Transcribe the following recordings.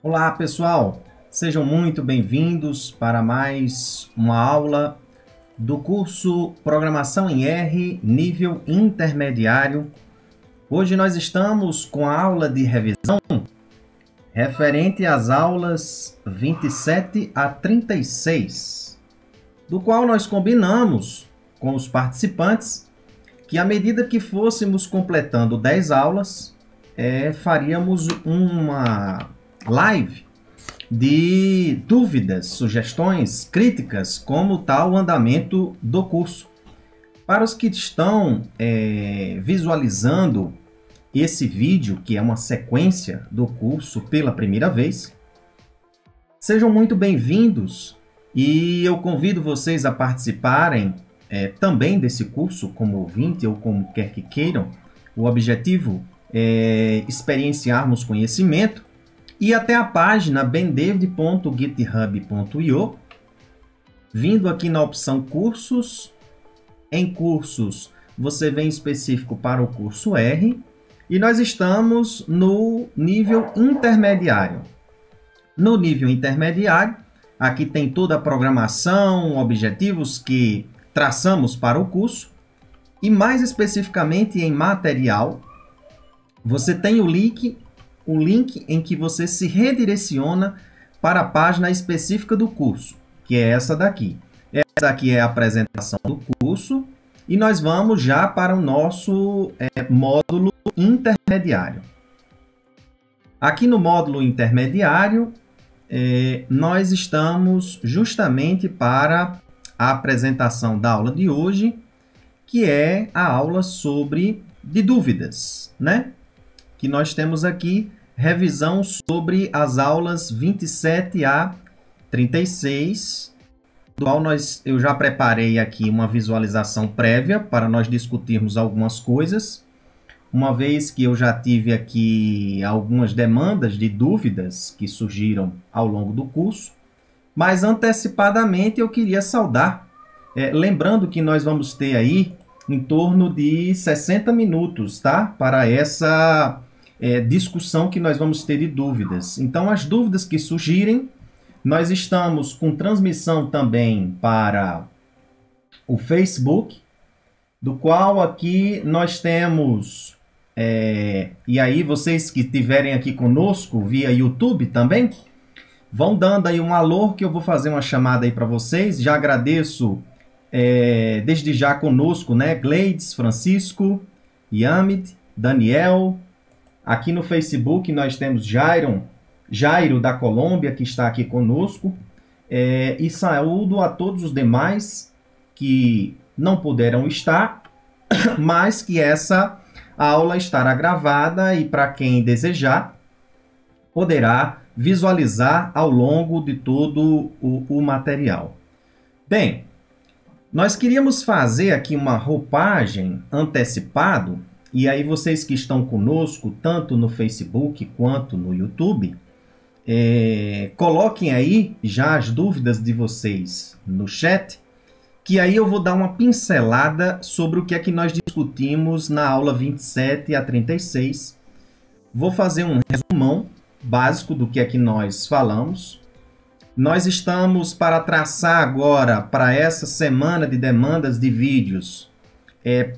Olá, pessoal! Sejam muito bem-vindos para mais uma aula do curso Programação em R, nível intermediário. Hoje nós estamos com a aula de revisão referente às aulas 27 a 36, do qual nós combinamos com os participantes que, à medida que fôssemos completando 10 aulas, faríamos uma live de dúvidas, sugestões, críticas, como está o andamento do curso. Para os que estão visualizando esse vídeo, que é uma sequência do curso pela primeira vez, sejam muito bem-vindos e eu convido vocês a participarem também desse curso como ouvinte ou como quer que queiram. O objetivo é experienciarmos conhecimento e até a página bendavid.github.io, vindo aqui na opção cursos. Em cursos, você vem específico para o curso R e nós estamos no nível intermediário. No nível intermediário, aqui tem toda a programação, objetivos que traçamos para o curso e mais especificamente em material, você tem o link em que você se redireciona para a página específica do curso, que é essa daqui. Essa aqui é a apresentação do curso e nós vamos já para o nosso módulo intermediário. Aqui no módulo intermediário, nós estamos justamente para a apresentação da aula de hoje, que é a aula de dúvidas, né? Que nós temos aqui revisão sobre as aulas 27 a 36, do qual eu já preparei aqui uma visualização prévia para nós discutirmos algumas coisas, uma vez que eu já tive aqui algumas demandas de dúvidas que surgiram ao longo do curso, mas antecipadamente eu queria saudar, lembrando que nós vamos ter aí em torno de 60 minutos, tá? Para essa discussão que nós vamos ter de dúvidas. Então, as dúvidas que surgirem, nós estamos com transmissão também para o Facebook, do qual aqui nós temos, e aí vocês que estiverem aqui conosco via YouTube também, vão dando aí um alô que eu vou fazer uma chamada aí para vocês. Já agradeço desde já conosco, né? Gleides, Francisco, Yamid, Daniel. Aqui no Facebook nós temos Jairo da Colômbia, que está aqui conosco. E saúdo a todos os demais que não puderam estar, mas que essa aula estará gravada e para quem desejar, poderá visualizar ao longo de todo o material. Bem, nós queríamos fazer aqui uma roupagem antecipado. E aí vocês que estão conosco, tanto no Facebook quanto no YouTube, coloquem aí já as dúvidas de vocês no chat, que aí eu vou dar uma pincelada sobre o que é que nós discutimos na aula 27 a 36. Vou fazer um resumão básico do que é que nós falamos. Nós estamos para traçar agora, para essa semana de demandas de vídeos,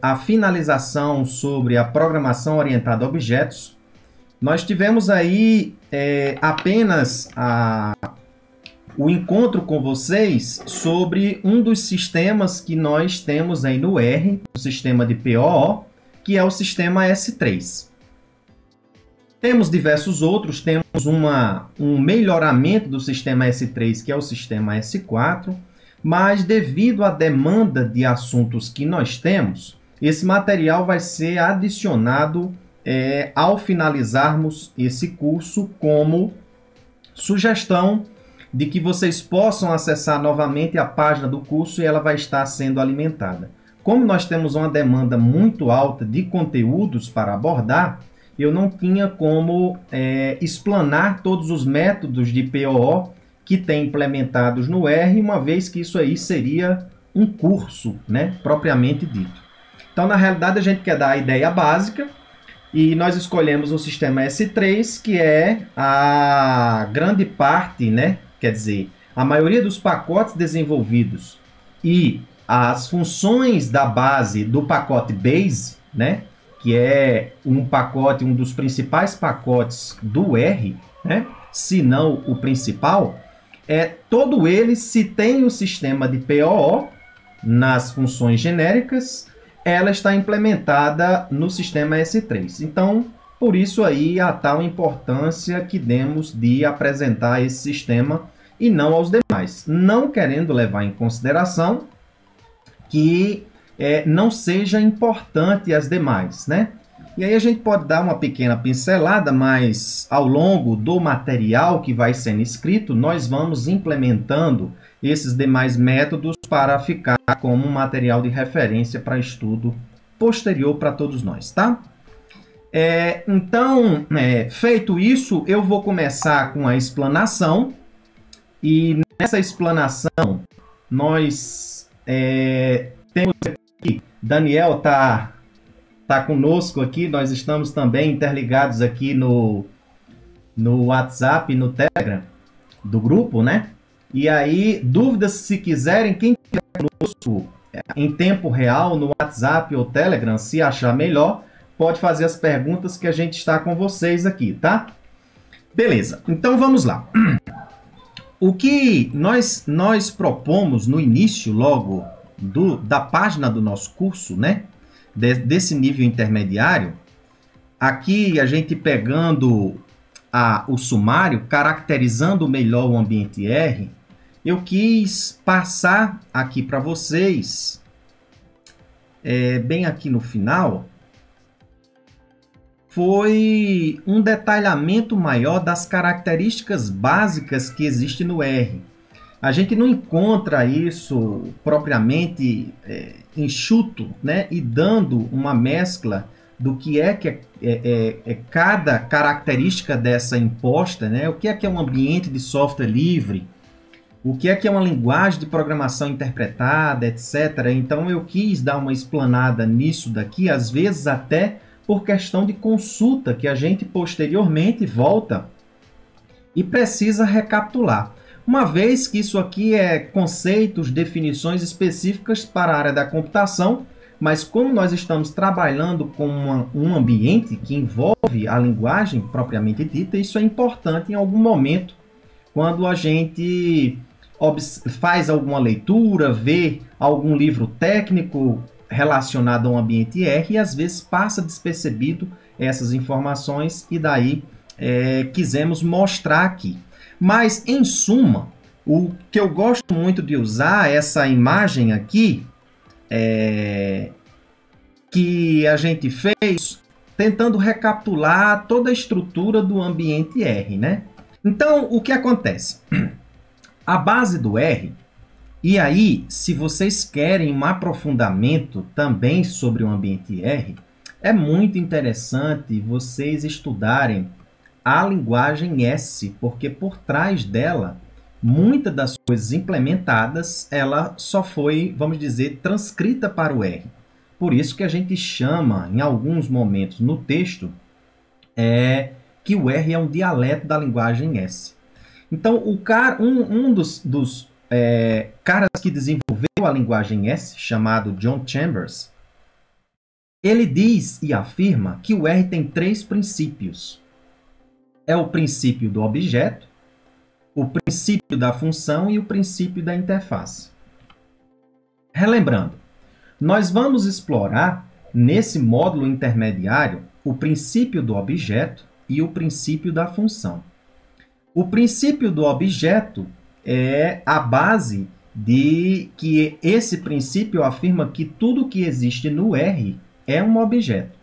a finalização sobre a programação orientada a objetos. Nós tivemos aí apenas o encontro com vocês sobre um dos sistemas que nós temos aí no R, o sistema de POO, que é o sistema S3. Temos diversos outros, temos um melhoramento do sistema S3, que é o sistema S4, mas devido à demanda de assuntos que nós temos, esse material vai ser adicionado ao finalizarmos esse curso como sugestão de que vocês possam acessar novamente a página do curso e ela vai estar sendo alimentada. Como nós temos uma demanda muito alta de conteúdos para abordar, eu não tinha como explanar todos os métodos de POO que tem implementados no R, uma vez que isso aí seria um curso, né, propriamente dito. Então, na realidade, a gente quer dar a ideia básica E nós escolhemos o sistema S3, que é a grande parte, né? Quer dizer, a maioria dos pacotes desenvolvidos e as funções da base do pacote Base, né? Que é um pacote, um dos principais pacotes do R, né? Se não o principal, todo ele, se tem o sistema de POO nas funções genéricas, ela está implementada no sistema S3. Então, por isso aí a tal importância que demos de apresentar esse sistema e não aos demais, não querendo levar em consideração que não seja importante as demais, né? E aí a gente pode dar uma pequena pincelada, mas ao longo do material que vai sendo escrito, nós vamos implementando esses demais métodos para ficar como um material de referência para estudo posterior para todos nós, tá? Então, feito isso, eu vou começar com a explanação. E nessa explanação, nós temos aqui, Daniel está conosco aqui, nós estamos também interligados aqui no WhatsApp e no Telegram do grupo, né? E aí, dúvidas, se quiserem, quem estiver conosco em tempo real no WhatsApp ou Telegram, se achar melhor, pode fazer as perguntas que a gente está com vocês aqui, tá? Beleza, então vamos lá. O que nós propomos no início, logo, da página do nosso curso, né? Desse nível intermediário, aqui a gente pegando o sumário, caracterizando melhor o ambiente R, eu quis passar aqui para vocês, bem aqui no final, foi um detalhamento maior das características básicas que existem no R. A gente não encontra isso propriamente enxuto, né? E dando uma mescla do que é cada característica dessa imposta, né? O que é um ambiente de software livre, o que é uma linguagem de programação interpretada, etc. Então eu quis dar uma explanada nisso daqui, às vezes até por questão de consulta, que a gente posteriormente volta e precisa recapitular. Uma vez que isso aqui é conceitos, definições específicas para a área da computação, mas como nós estamos trabalhando com um ambiente que envolve a linguagem propriamente dita, isso é importante em algum momento, quando a gente faz alguma leitura, vê algum livro técnico relacionado a um ambiente R, e às vezes passa despercebido essas informações, e daí quisemos mostrar aqui. Mas, em suma, o que eu gosto muito de usar é essa imagem aqui, que a gente fez tentando recapitular toda a estrutura do ambiente R, né? Então, o que acontece? A base do R, e aí, se vocês querem um aprofundamento também sobre o ambiente R, é muito interessante vocês estudarem a linguagem S, porque por trás dela, muitas das coisas implementadas, ela só foi, vamos dizer, transcrita para o R. Por isso que a gente chama, em alguns momentos no texto, que o R é um dialeto da linguagem S. Então, um dos caras que desenvolveu a linguagem S, chamado John Chambers, ele diz e afirma que o R tem 3 princípios. É o princípio do objeto, o princípio da função e o princípio da interface. Relembrando, nós vamos explorar nesse módulo intermediário o princípio do objeto e o princípio da função. O princípio do objeto é a base de que esse princípio afirma que tudo que existe no R é um objeto.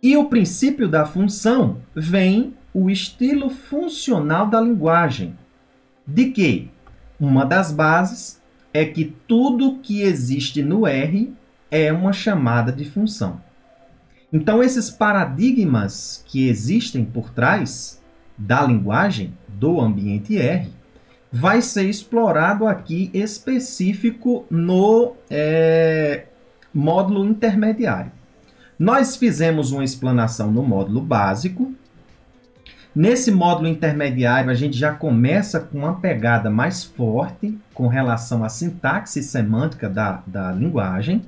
E o princípio da função vem o estilo funcional da linguagem, de que uma das bases é que tudo que existe no R é uma chamada de função. Então, esses paradigmas que existem por trás da linguagem do ambiente R vai ser explorado aqui específico no módulo intermediário. Nós fizemos uma explanação no módulo básico. Nesse módulo intermediário, a gente já começa com uma pegada mais forte com relação à sintaxe e semântica da linguagem.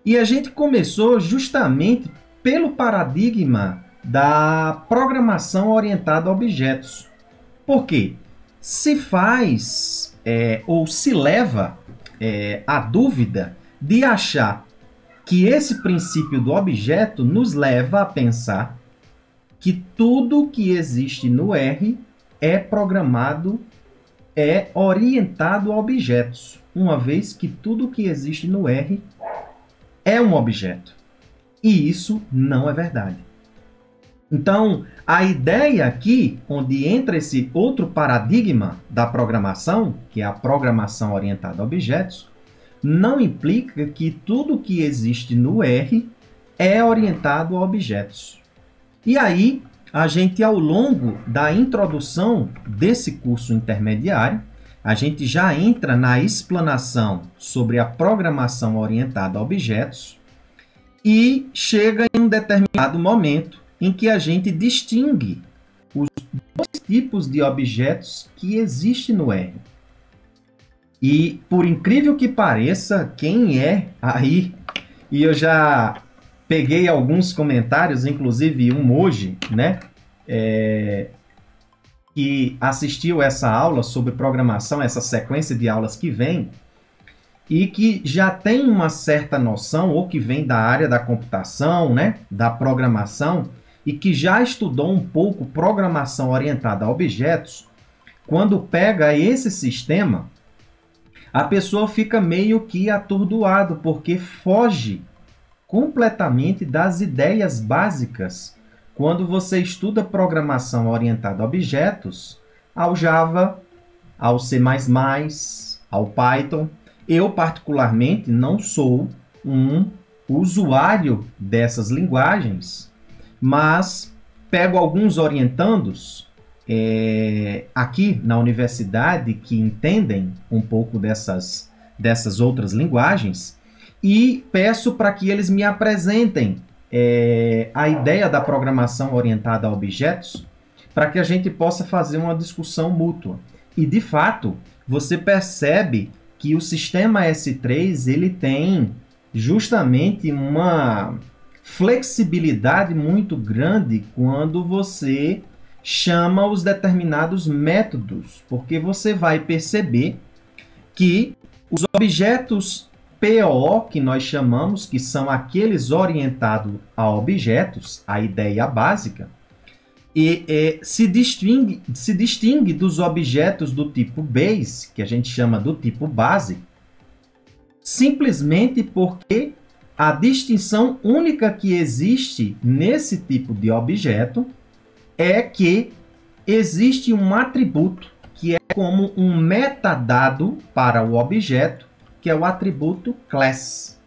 E a gente começou justamente pelo paradigma da programação orientada a objetos. Por quê? Se faz ou se leva a dúvida de achar que esse princípio do objeto nos leva a pensar que tudo que existe no R é programado, é orientado a objetos, uma vez que tudo que existe no R é um objeto. E isso não é verdade. Então, a ideia aqui, onde entra esse outro paradigma da programação, que é a programação orientada a objetos, não implica que tudo que existe no R é orientado a objetos. E aí, a gente, ao longo da introdução desse curso intermediário, a gente já entra na explanação sobre a programação orientada a objetos e chega em um determinado momento em que a gente distingue os dois tipos de objetos que existem no R. E, por incrível que pareça, quem é aí, e eu já peguei alguns comentários, inclusive um hoje, né, que assistiu essa aula sobre programação, essa sequência de aulas que vem, e que já tem uma certa noção, ou que vem da área da computação, né, da programação, e que já estudou um pouco programação orientada a objetos, quando pega esse sistema, a pessoa fica meio que atordoado, porque foge completamente das ideias básicas quando você estuda programação orientada a objetos, ao Java, ao C++, ao Python. Eu, particularmente, não sou um usuário dessas linguagens, mas pego alguns orientandos aqui na universidade que entendem um pouco dessas outras linguagens e peço para que eles me apresentem a ideia da programação orientada a objetos para que a gente possa fazer uma discussão mútua. E, de fato, você percebe que o sistema S3 ele tem justamente uma flexibilidade muito grande quando você chama os determinados métodos, porque você vai perceber que os objetos PO, que nós chamamos, que são aqueles orientados a objetos, a ideia básica, se distingue dos objetos do tipo base, que a gente chama do tipo base, simplesmente porque a distinção única que existe nesse tipo de objeto é que existe um atributo que é como um metadado para o objeto, que é o atributo class.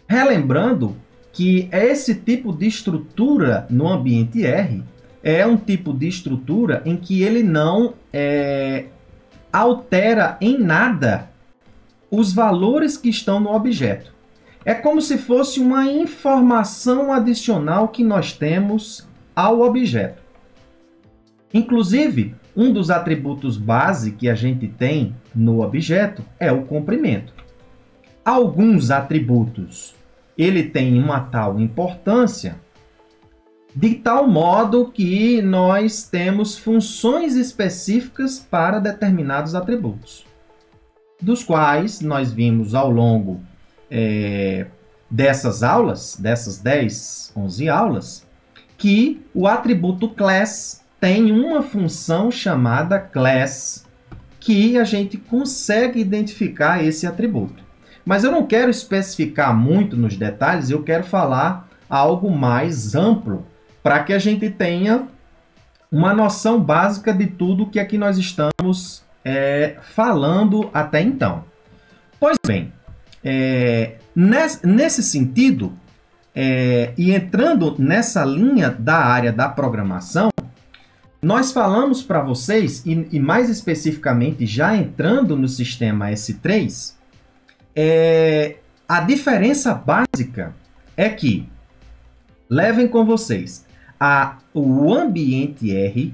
Relembrando que esse tipo de estrutura no ambiente R é um tipo de estrutura em que ele não altera em nada os valores que estão no objeto. É como se fosse uma informação adicional que nós temos ao objeto. Inclusive, um dos atributos base que a gente tem no objeto é o comprimento. Alguns atributos ele tem uma tal importância, de tal modo que nós temos funções específicas para determinados atributos, dos quais nós vimos ao longo dessas aulas, dessas 10, 11 aulas, que o atributo class tem uma função chamada class, que a gente consegue identificar esse atributo. Mas eu não quero especificar muito nos detalhes, eu quero falar algo mais amplo, para que a gente tenha uma noção básica de tudo que aqui nós estamos falando até então. Pois bem, nesse sentido, e entrando nessa linha da área da programação, nós falamos para vocês, e mais especificamente já entrando no sistema S3, a diferença básica é que, levem com vocês, o ambiente R,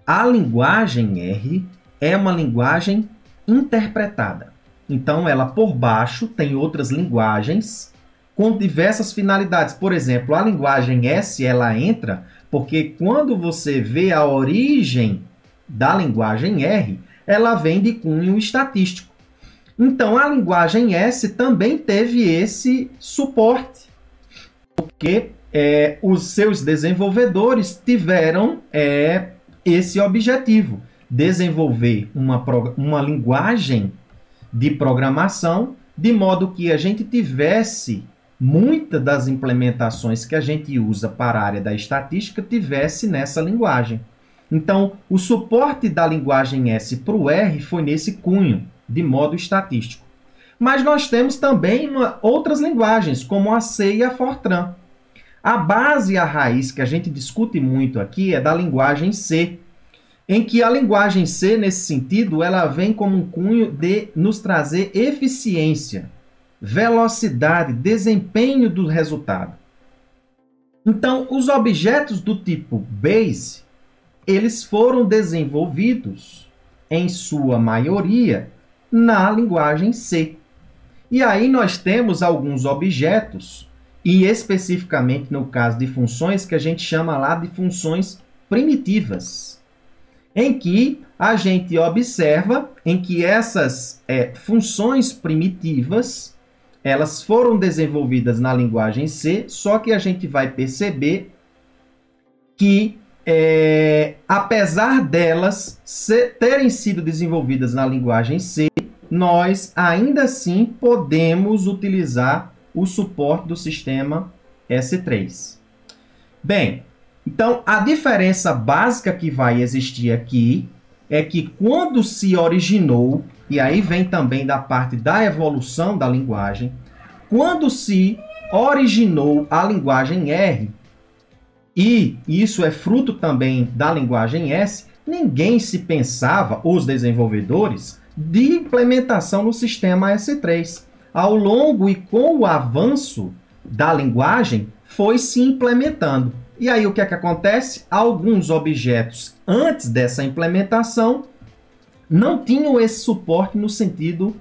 a linguagem R, é uma linguagem interpretada. Então, ela por baixo tem outras linguagens com diversas finalidades. Por exemplo, a linguagem S, ela entra porque quando você vê a origem da linguagem R, ela vem de cunho estatístico. Então, a linguagem S também teve esse suporte, porque os seus desenvolvedores tiveram esse objetivo, desenvolver uma linguagem de programação, de modo que a gente tivesse muitas das implementações que a gente usa para a área da estatística tivesse nessa linguagem. Então, o suporte da linguagem S para o R foi nesse cunho, de modo estatístico. Mas nós temos também outras linguagens, como a C e a Fortran. A base e a raiz que a gente discute muito aqui é da linguagem C, em que a linguagem C, nesse sentido, ela vem como um cunho de nos trazer eficiência, velocidade, desempenho do resultado. Então, os objetos do tipo base, eles foram desenvolvidos, em sua maioria, na linguagem C. E aí nós temos alguns objetos, e especificamente no caso de funções, que a gente chama lá de funções primitivas, em que a gente observa em que essas funções primitivas, elas foram desenvolvidas na linguagem C, só que a gente vai perceber que, apesar delas terem sido desenvolvidas na linguagem C, nós ainda assim podemos utilizar o suporte do sistema S3. Bem, então a diferença básica que vai existir aqui é que quando se originou, e aí vem também da parte da evolução da linguagem, quando se originou a linguagem R, e isso é fruto também da linguagem S, ninguém se pensava, os desenvolvedores, de implementação no sistema S3. Ao longo e com o avanço da linguagem, foi se implementando. E aí o que é que acontece? Alguns objetos antes dessa implementação não tinham esse suporte no sentido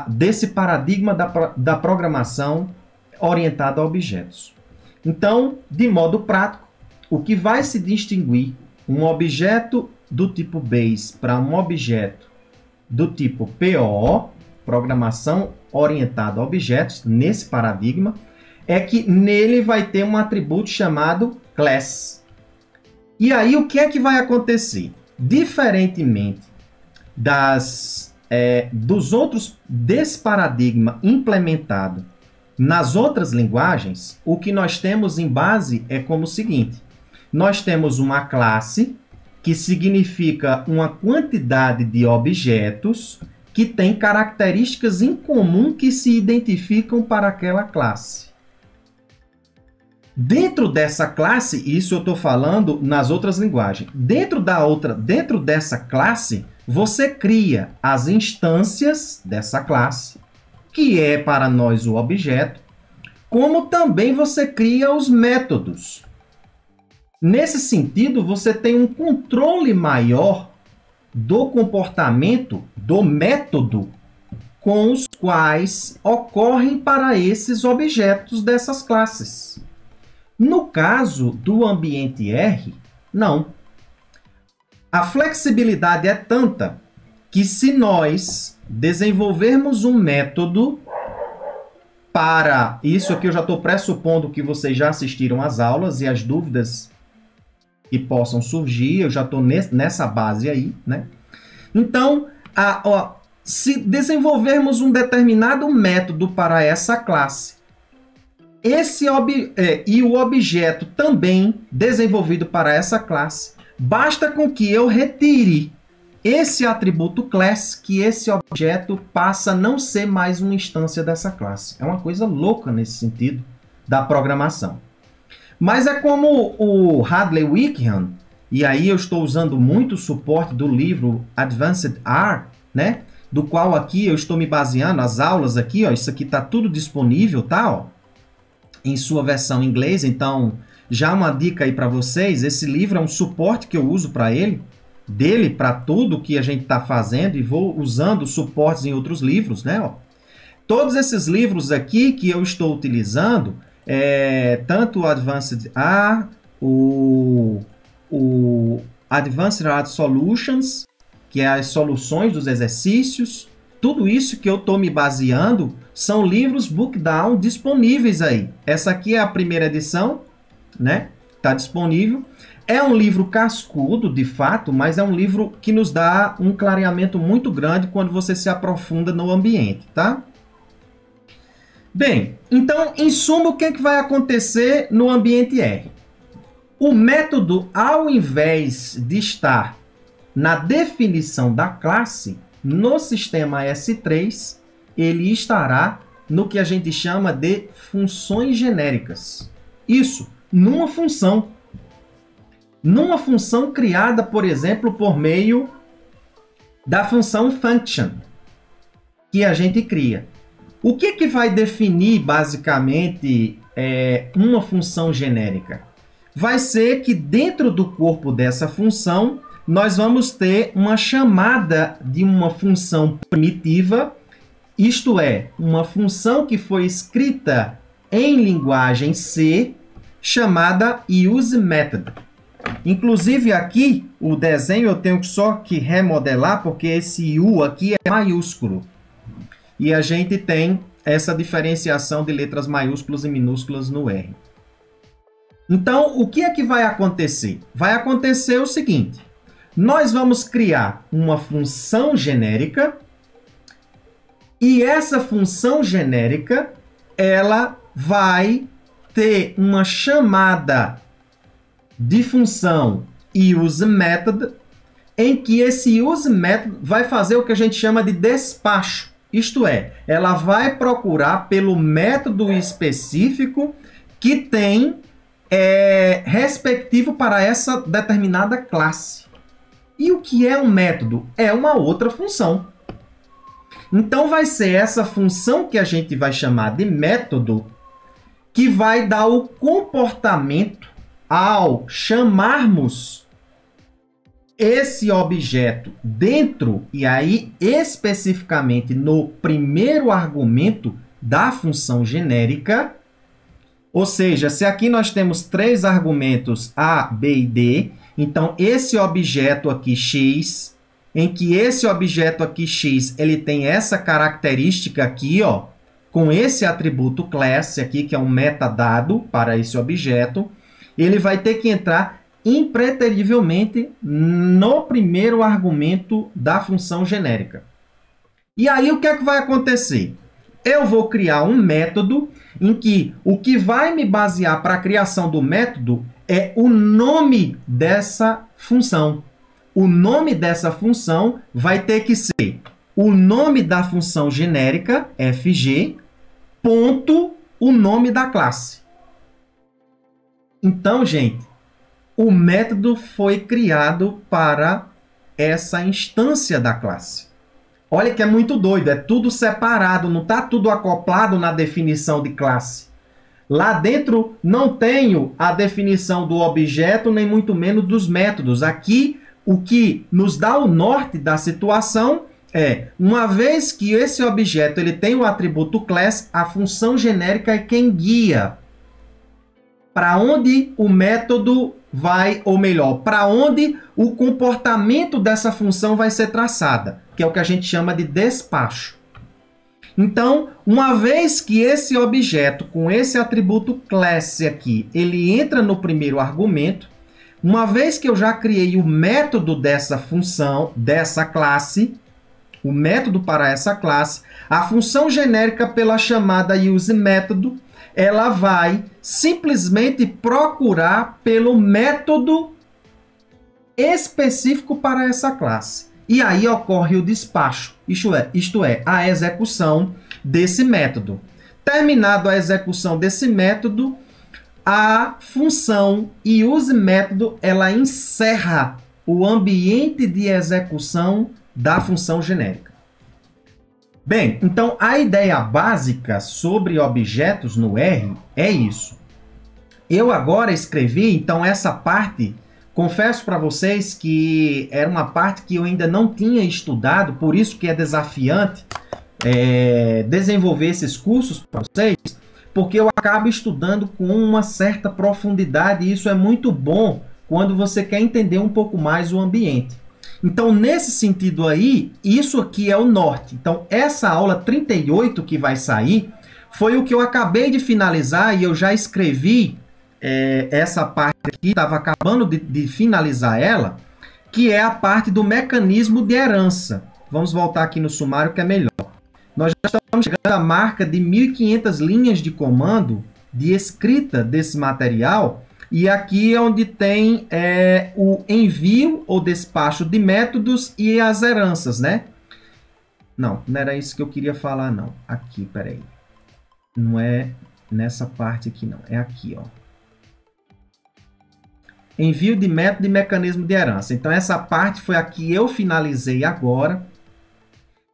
desse paradigma da programação orientada a objetos. Então, de modo prático, o que vai se distinguir um objeto do tipo base para um objeto do tipo PO, programação orientada a objetos, nesse paradigma, é que nele vai ter um atributo chamado class. E aí o que é que vai acontecer? Diferentemente desse paradigma implementado nas outras linguagens, o que nós temos em base é como o seguinte: nós temos uma classe que significa uma quantidade de objetos que tem características em comum que se identificam para aquela classe. Dentro dessa classe, isso eu estou falando nas outras linguagens, dentro dessa classe, você cria as instâncias dessa classe, que é para nós o objeto, como também você cria os métodos. Nesse sentido, você tem um controle maior do comportamento do método com os quais ocorrem para esses objetos dessas classes. No caso do ambiente R, não. A flexibilidade é tanta que, se nós desenvolvermos um método para isso aqui, eu já estou pressupondo que vocês já assistiram às aulas e as dúvidas que possam surgir, eu já estou nessa base aí, né? Então, se desenvolvermos um determinado método para essa classe, e o objeto também desenvolvido para essa classe, basta com que eu retire esse atributo class, que esse objeto passa a não ser mais uma instância dessa classe. É uma coisa louca nesse sentido da programação. Mas é como o Hadley Wickham, e aí eu estou usando muito o suporte do livro Advanced R, né? do qual aqui eu estou me baseando, as aulas aqui, ó, isso aqui está tudo disponível, tá? Ó, em sua versão em inglês, então já uma dica aí para vocês, esse livro é um suporte que eu uso dele para tudo que a gente está fazendo, e vou usando suportes em outros livros, né? Ó. Todos esses livros aqui que eu estou utilizando, tanto o Advanced Art, o Advanced Art Solutions, que é as soluções dos exercícios, tudo isso que eu estou me baseando são livros Bookdown disponíveis aí. Essa aqui é a primeira edição, né? Está disponível. É um livro cascudo, de fato, mas é um livro que nos dá um clareamento muito grande quando você se aprofunda no ambiente, tá? Bem, então, em suma, o que vai acontecer no ambiente R? O método, ao invés de estar na definição da classe, no sistema S3, ele estará no que a gente chama de funções genéricas. Isso, numa função. Numa função criada, por exemplo, por meio da função function, que a gente cria. O que vai definir, basicamente, uma função genérica? Vai ser que dentro do corpo dessa função, nós vamos ter uma chamada de uma função primitiva, isto é, uma função que foi escrita em linguagem C, chamada useMethod. Inclusive aqui, o desenho eu tenho só que remodelar, porque esse U aqui é maiúsculo. E a gente tem essa diferenciação de letras maiúsculas e minúsculas no R. Então, o que é que vai acontecer? Vai acontecer o seguinte. Nós vamos criar uma função genérica e essa função genérica ela vai ter uma chamada de função useMethod, em que esse useMethod vai fazer o que a gente chama de despacho. Isto é, ela vai procurar pelo método específico que tem respectivo para essa determinada classe. E o que é um método? É uma outra função. Então, vai ser essa função que a gente vai chamar de método que vai dar o comportamento ao chamarmos esse objeto dentro, e aí especificamente no primeiro argumento da função genérica. Ou seja, se aqui nós temos três argumentos A, B e D, então esse objeto aqui x, em que esse objeto aqui x, ele tem essa característica aqui, ó, com esse atributo class aqui, que é um metadado para esse objeto, ele vai ter que entrar impreterivelmente no primeiro argumento da função genérica. E aí o que é que vai acontecer? Eu vou criar um método em que o que vai me basear para a criação do método é o nome dessa função. O nome dessa função vai ter que ser o nome da função genérica, fg, ponto, o nome da classe. Então, gente, o método foi criado para essa instância da classe. Olha que é muito doido, é tudo separado, não está tudo acoplado na definição de classe. Lá dentro não tenho a definição do objeto, nem muito menos dos métodos. Aqui, o que nos dá o norte da situação é, uma vez que esse objeto ele tem o atributo class, a função genérica é quem guia para onde o método vai, ou melhor, para onde o comportamento dessa função vai ser traçada, que é o que a gente chama de despacho. Então, uma vez que esse objeto com esse atributo class aqui, ele entra no primeiro argumento, uma vez que eu já criei o método dessa função, dessa classe, o método para essa classe, a função genérica pela chamada useMethod, ela vai simplesmente procurar pelo método específico para essa classe. E aí ocorre o despacho, isto é, a execução desse método. Terminado a execução desse método, a função useMethod, ela encerra o ambiente de execução da função genérica. Bem, então a ideia básica sobre objetos no R é isso. Eu agora escrevi, então, essa parte, confesso para vocês que era uma parte que eu ainda não tinha estudado, por isso que é desafiante desenvolver esses cursos para vocês, porque eu acabo estudando com uma certa profundidade e isso é muito bom quando você quer entender um pouco mais o ambiente. Então, nesse sentido aí, isso aqui é o norte. Então, essa aula 38 que vai sair foi o que eu acabei de finalizar e eu já escrevi essa parte aqui, estava acabando de finalizar ela, que é a parte do mecanismo de herança. Vamos voltar aqui no sumário que é melhor. Nós já estamos chegando à marca de 1.500 linhas de comando de escrita desse material e aqui é onde tem o envio ou despacho de métodos e as heranças, né? Não era isso que eu queria falar, não. Aqui, peraí. Não é nessa parte aqui, não. É aqui, ó. Envio de método e mecanismo de herança. Então, essa parte foi a que eu finalizei agora.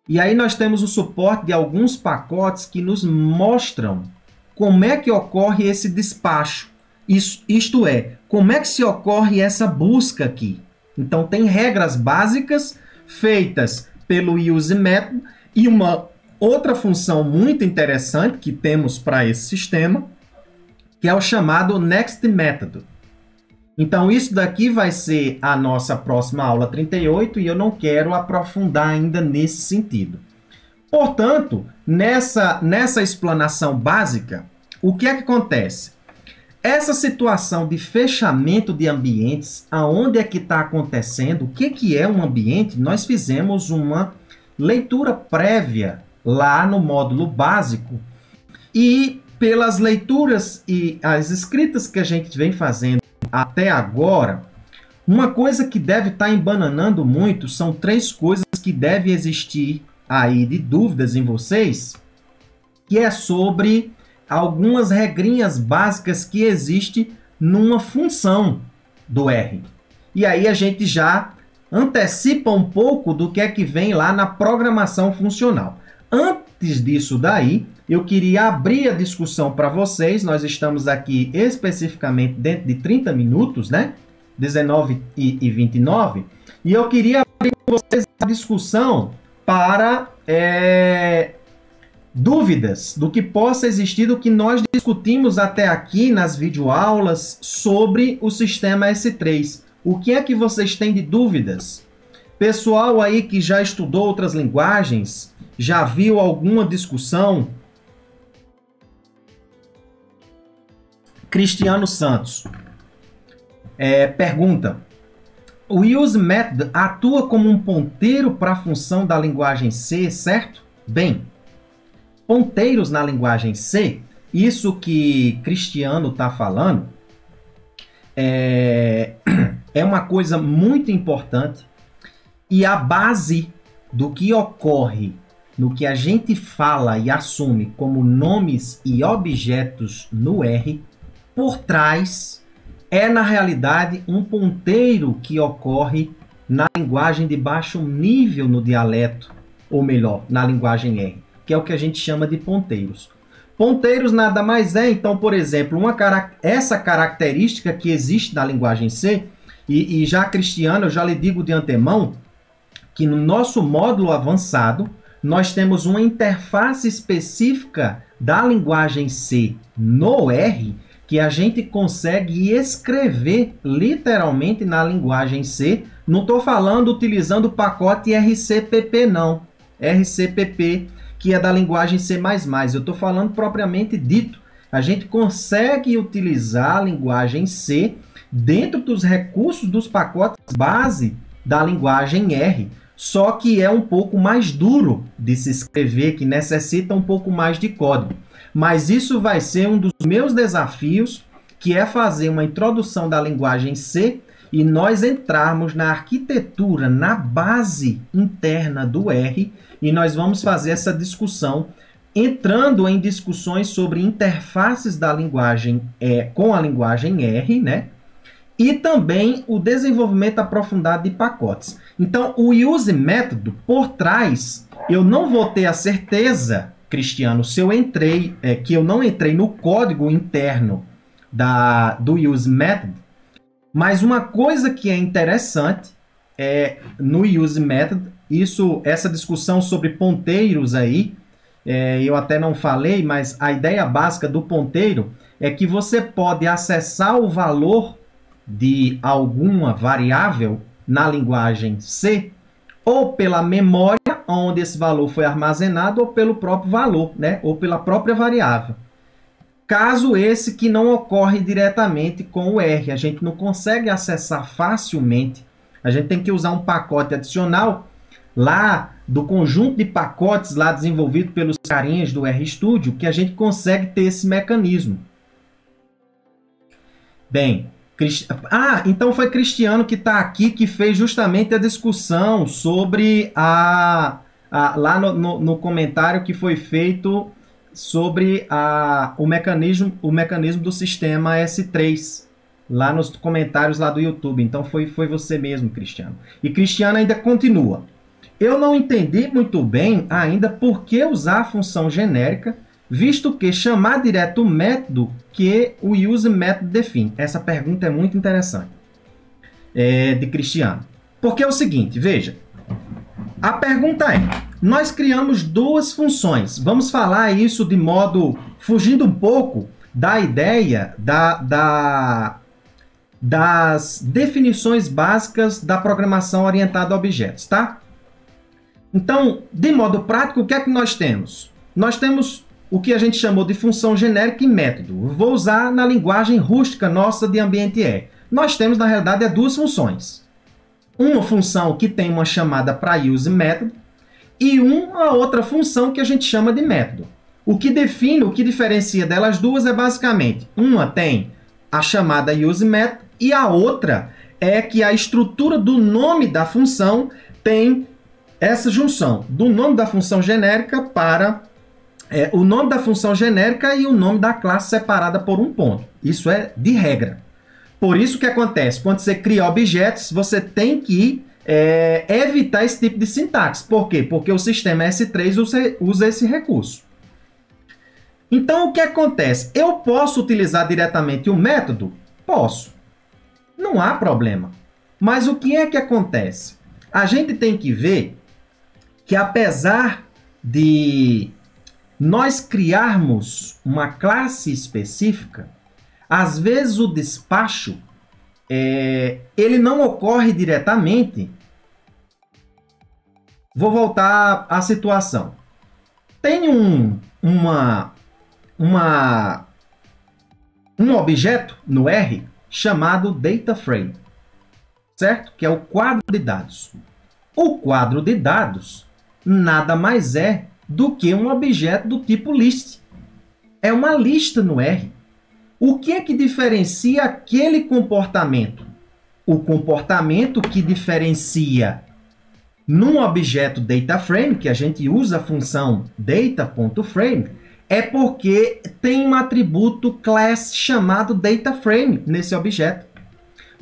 E aí nós temos o suporte de alguns pacotes que nos mostram como é que ocorre esse despacho. Isto é, como é que se ocorre essa busca aqui. Então, tem regras básicas feitas pelo useMethod e uma outra função muito interessante que temos para esse sistema, que é o chamado nextMethod. Então, isso daqui vai ser a nossa próxima aula 38 e eu não quero aprofundar ainda nesse sentido. Portanto, nessa explanação básica, o que é que acontece? Essa situação de fechamento de ambientes, aonde é que está acontecendo, o que é um ambiente, nós fizemos uma leitura prévia lá no módulo básico e pelas leituras e as escritas que a gente vem fazendo até agora, uma coisa que deve estar embananando muito são 3 coisas que devem existir aí de dúvidas em vocês, que é sobre algumas regrinhas básicas que existem numa função do R. E aí a gente já antecipa um pouco do que é que vem lá na programação funcional. Antes disso daí, eu queria abrir a discussão para vocês. Nós estamos aqui especificamente dentro de 30 minutos, né? 19h29. E eu queria abrir com vocês a discussão para dúvidas do que possa existir, do que nós discutimos até aqui nas videoaulas sobre o sistema S3. O que é que vocês têm de dúvidas? Pessoal aí que já estudou outras linguagens, já viu alguma discussão? Cristiano Santos pergunta: o useMethod atua como um ponteiro para a função da linguagem C, certo? Bem, ponteiros na linguagem C, isso que Cristiano está falando, é uma coisa muito importante e a base do que ocorre no que a gente fala e assume como nomes e objetos no R, por trás na realidade um ponteiro que ocorre na linguagem de baixo nível no dialeto, ou melhor, na linguagem R, que é o que a gente chama de ponteiros. Ponteiros nada mais é, então, por exemplo, essa característica que existe na linguagem C, e já, Cristiano, eu já lhe digo de antemão, que no nosso módulo avançado, nós temos uma interface específica da linguagem C no R, que a gente consegue escrever literalmente na linguagem C. Não estou falando utilizando o pacote RCPP, não. RCPP, que é da linguagem C++. Eu estou falando propriamente dito. A gente consegue utilizar a linguagem C dentro dos recursos dos pacotes base da linguagem R. Só que é um pouco mais duro de se escrever, que necessita um pouco mais de código. Mas isso vai ser um dos meus desafios, que é fazer uma introdução da linguagem C e nós entrarmos na arquitetura, na base interna do R, e nós vamos fazer essa discussão, entrando em discussões sobre interfaces da linguagem com a linguagem R, né? E também o desenvolvimento aprofundado de pacotes. Então, o useMethod, por trás, eu não vou ter a certeza, Cristiano, se eu entrei, que eu não entrei no código interno do useMethod, mas uma coisa que é interessante no useMethod, essa discussão sobre ponteiros aí, eu até não falei, mas a ideia básica do ponteiro é que você pode acessar o valor de alguma variável na linguagem C, ou pela memória, onde esse valor foi armazenado, ou pelo próprio valor, né? Ou pela própria variável. Caso esse que não ocorre diretamente com o R, a gente não consegue acessar facilmente, a gente tem que usar um pacote adicional lá do conjunto de pacotes lá desenvolvido pelos carinhas do RStudio, que a gente consegue ter esse mecanismo. Bem, então foi Cristiano que está aqui, que fez justamente a discussão sobre lá no comentário que foi feito sobre o mecanismo do sistema S3, lá nos comentários lá do YouTube. Então foi você mesmo, Cristiano. E Cristiano ainda continua. Eu não entendi muito bem ainda por que usar a função genérica, visto que chamar direto o método que o useMethod define. Essa pergunta é muito interessante, de Cristiano. Porque é o seguinte, veja, a pergunta é, nós criamos duas funções. Vamos falar isso de modo, fugindo um pouco da ideia das definições básicas da programação orientada a objetos, tá? Então, de modo prático, o que é que nós temos? Nós temos o que a gente chamou de função genérica e método. Vou usar na linguagem rústica nossa de ambiente E. Nós temos, na realidade, duas funções. Uma função que tem uma chamada para useMethod e uma outra função que a gente chama de método. O que diferencia delas duas é basicamente, uma tem a chamada useMethod e a outra é que a estrutura do nome da função tem essa junção do nome da função genérica para o nome da função genérica e o nome da classe separada por um ponto. Isso é de regra. Por isso que acontece, quando você cria objetos, você tem que evitar esse tipo de sintaxe. Por quê? Porque o sistema S3 usa esse recurso. Então, o que acontece? Eu posso utilizar diretamente o método? Posso. Não há problema. Mas o que é que acontece? A gente tem que ver que apesar de nós criarmos uma classe específica, às vezes o despacho ele não ocorre diretamente. Vou voltar à situação. Tem um objeto no R chamado DataFrame, certo? Que é o quadro de dados. O quadro de dados nada mais é do que um objeto do tipo list. É uma lista no R. O que é que diferencia aquele comportamento? O comportamento que diferencia num objeto DataFrame, que a gente usa a função data.frame, é porque tem um atributo class chamado DataFrame nesse objeto.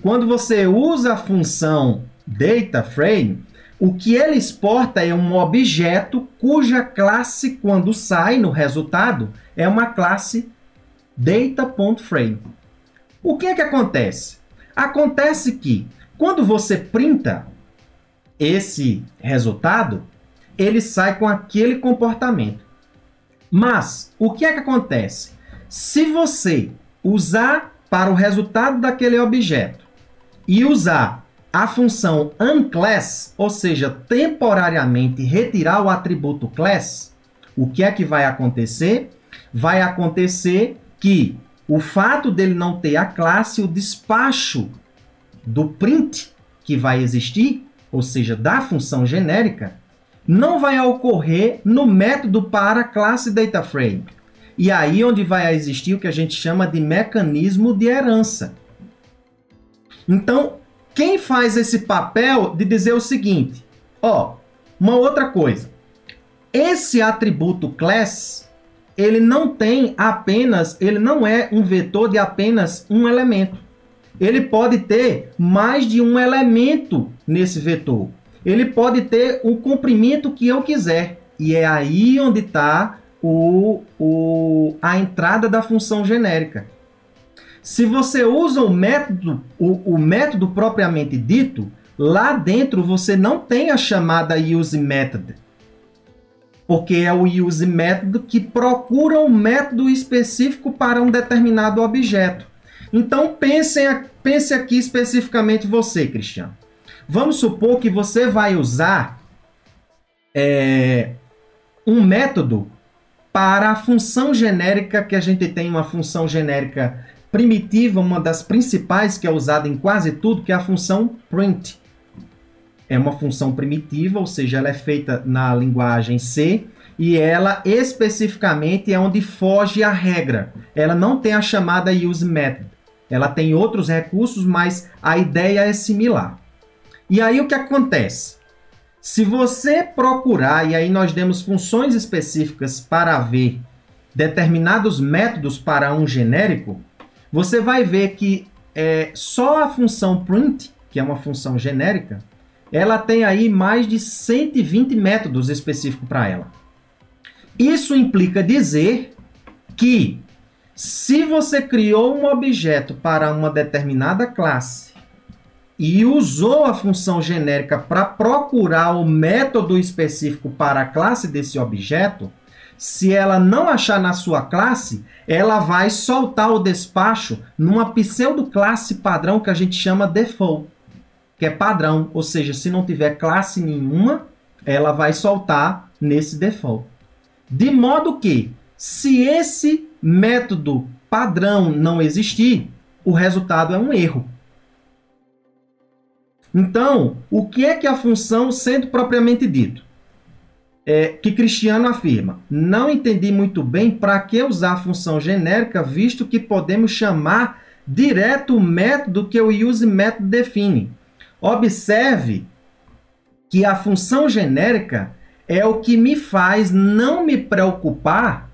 Quando você usa a função DataFrame, o que ele exporta é um objeto cuja classe, quando sai no resultado, é uma classe data.frame. O que é que acontece? Acontece que, quando você printa esse resultado, ele sai com aquele comportamento. Mas, o que é que acontece? Se você usar para o resultado daquele objeto e usar a função unclass, ou seja, temporariamente retirar o atributo class, o que é que vai acontecer? Vai acontecer que o fato dele não ter a classe, o despacho do print que vai existir, ou seja, da função genérica, não vai ocorrer no método para a classe DataFrame. E aí onde vai existir o que a gente chama de mecanismo de herança. Então, quem faz esse papel de dizer o seguinte, uma outra coisa, esse atributo class, ele não é um vetor de apenas um elemento. Ele pode ter mais de um elemento nesse vetor. ele pode ter o comprimento que eu quiser. E é aí onde está a entrada da função genérica. Se você usa o método propriamente dito, lá dentro você não tem a chamada use method. Porque é o use method que procura um método específico para um determinado objeto. Então pense aqui especificamente você, Cristiano. Vamos supor que você vai usar um método para a função genérica, que a gente tem uma função genérica primitiva, uma das principais que é usada em quase tudo, que é a função print. É uma função primitiva, ou seja, ela é feita na linguagem C e ela especificamente é onde foge a regra. Ela não tem a chamada use method. Ela tem outros recursos, mas a ideia é similar. E aí o que acontece? Se você procurar, e aí nós demos funções específicas para ver determinados métodos para um genérico, você vai ver que só a função print, que é uma função genérica, ela tem aí mais de 120 métodos específicos para ela. Isso implica dizer que se você criou um objeto para uma determinada classe e usou a função genérica para procurar o método específico para a classe desse objeto, se ela não achar na sua classe, ela vai soltar o despacho numa pseudo-classe padrão que a gente chama default, que é padrão, ou seja, se não tiver classe nenhuma, ela vai soltar nesse default. De modo que, se esse método padrão não existir, o resultado é um erro. Então, o que é que a função, sendo propriamente dito, que Cristiano afirma? Não entendi muito bem para que usar a função genérica, visto que podemos chamar direto o método que o use method define. Observe que a função genérica é o que me faz não me preocupar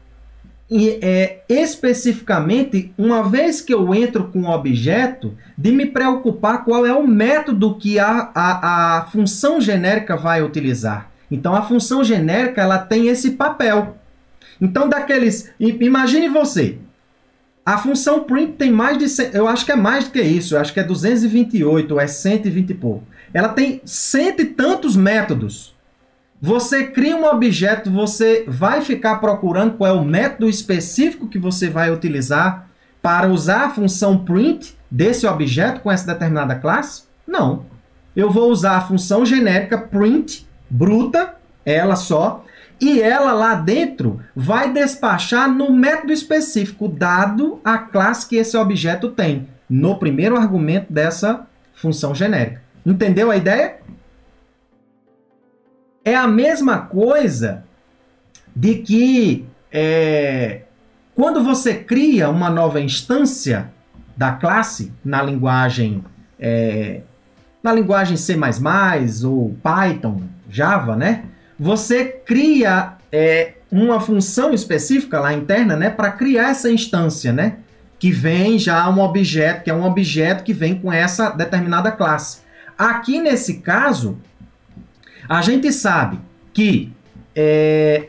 especificamente, uma vez que eu entro com um objeto, de me preocupar qual é o método que a função genérica vai utilizar. Então, a função genérica ela tem esse papel. Então, imagine você, a função print tem mais de... Eu acho que é mais do que isso, eu acho que é 228, ou é 120 e pouco. Ela tem cento e tantos métodos. Você cria um objeto, você vai ficar procurando qual é o método específico que você vai utilizar para usar a função print desse objeto com essa determinada classe? Não. Eu vou usar a função genérica print, bruta, ela só, e ela lá dentro vai despachar no método específico, dado a classe que esse objeto tem, no primeiro argumento dessa função genérica. Entendeu a ideia? É a mesma coisa de que quando você cria uma nova instância da classe na linguagem C++ ou Python, Java, né? Você cria uma função específica lá interna, né, para criar essa instância, né, que vem já um objeto, que é um objeto que vem com essa determinada classe. Aqui nesse caso, a gente sabe que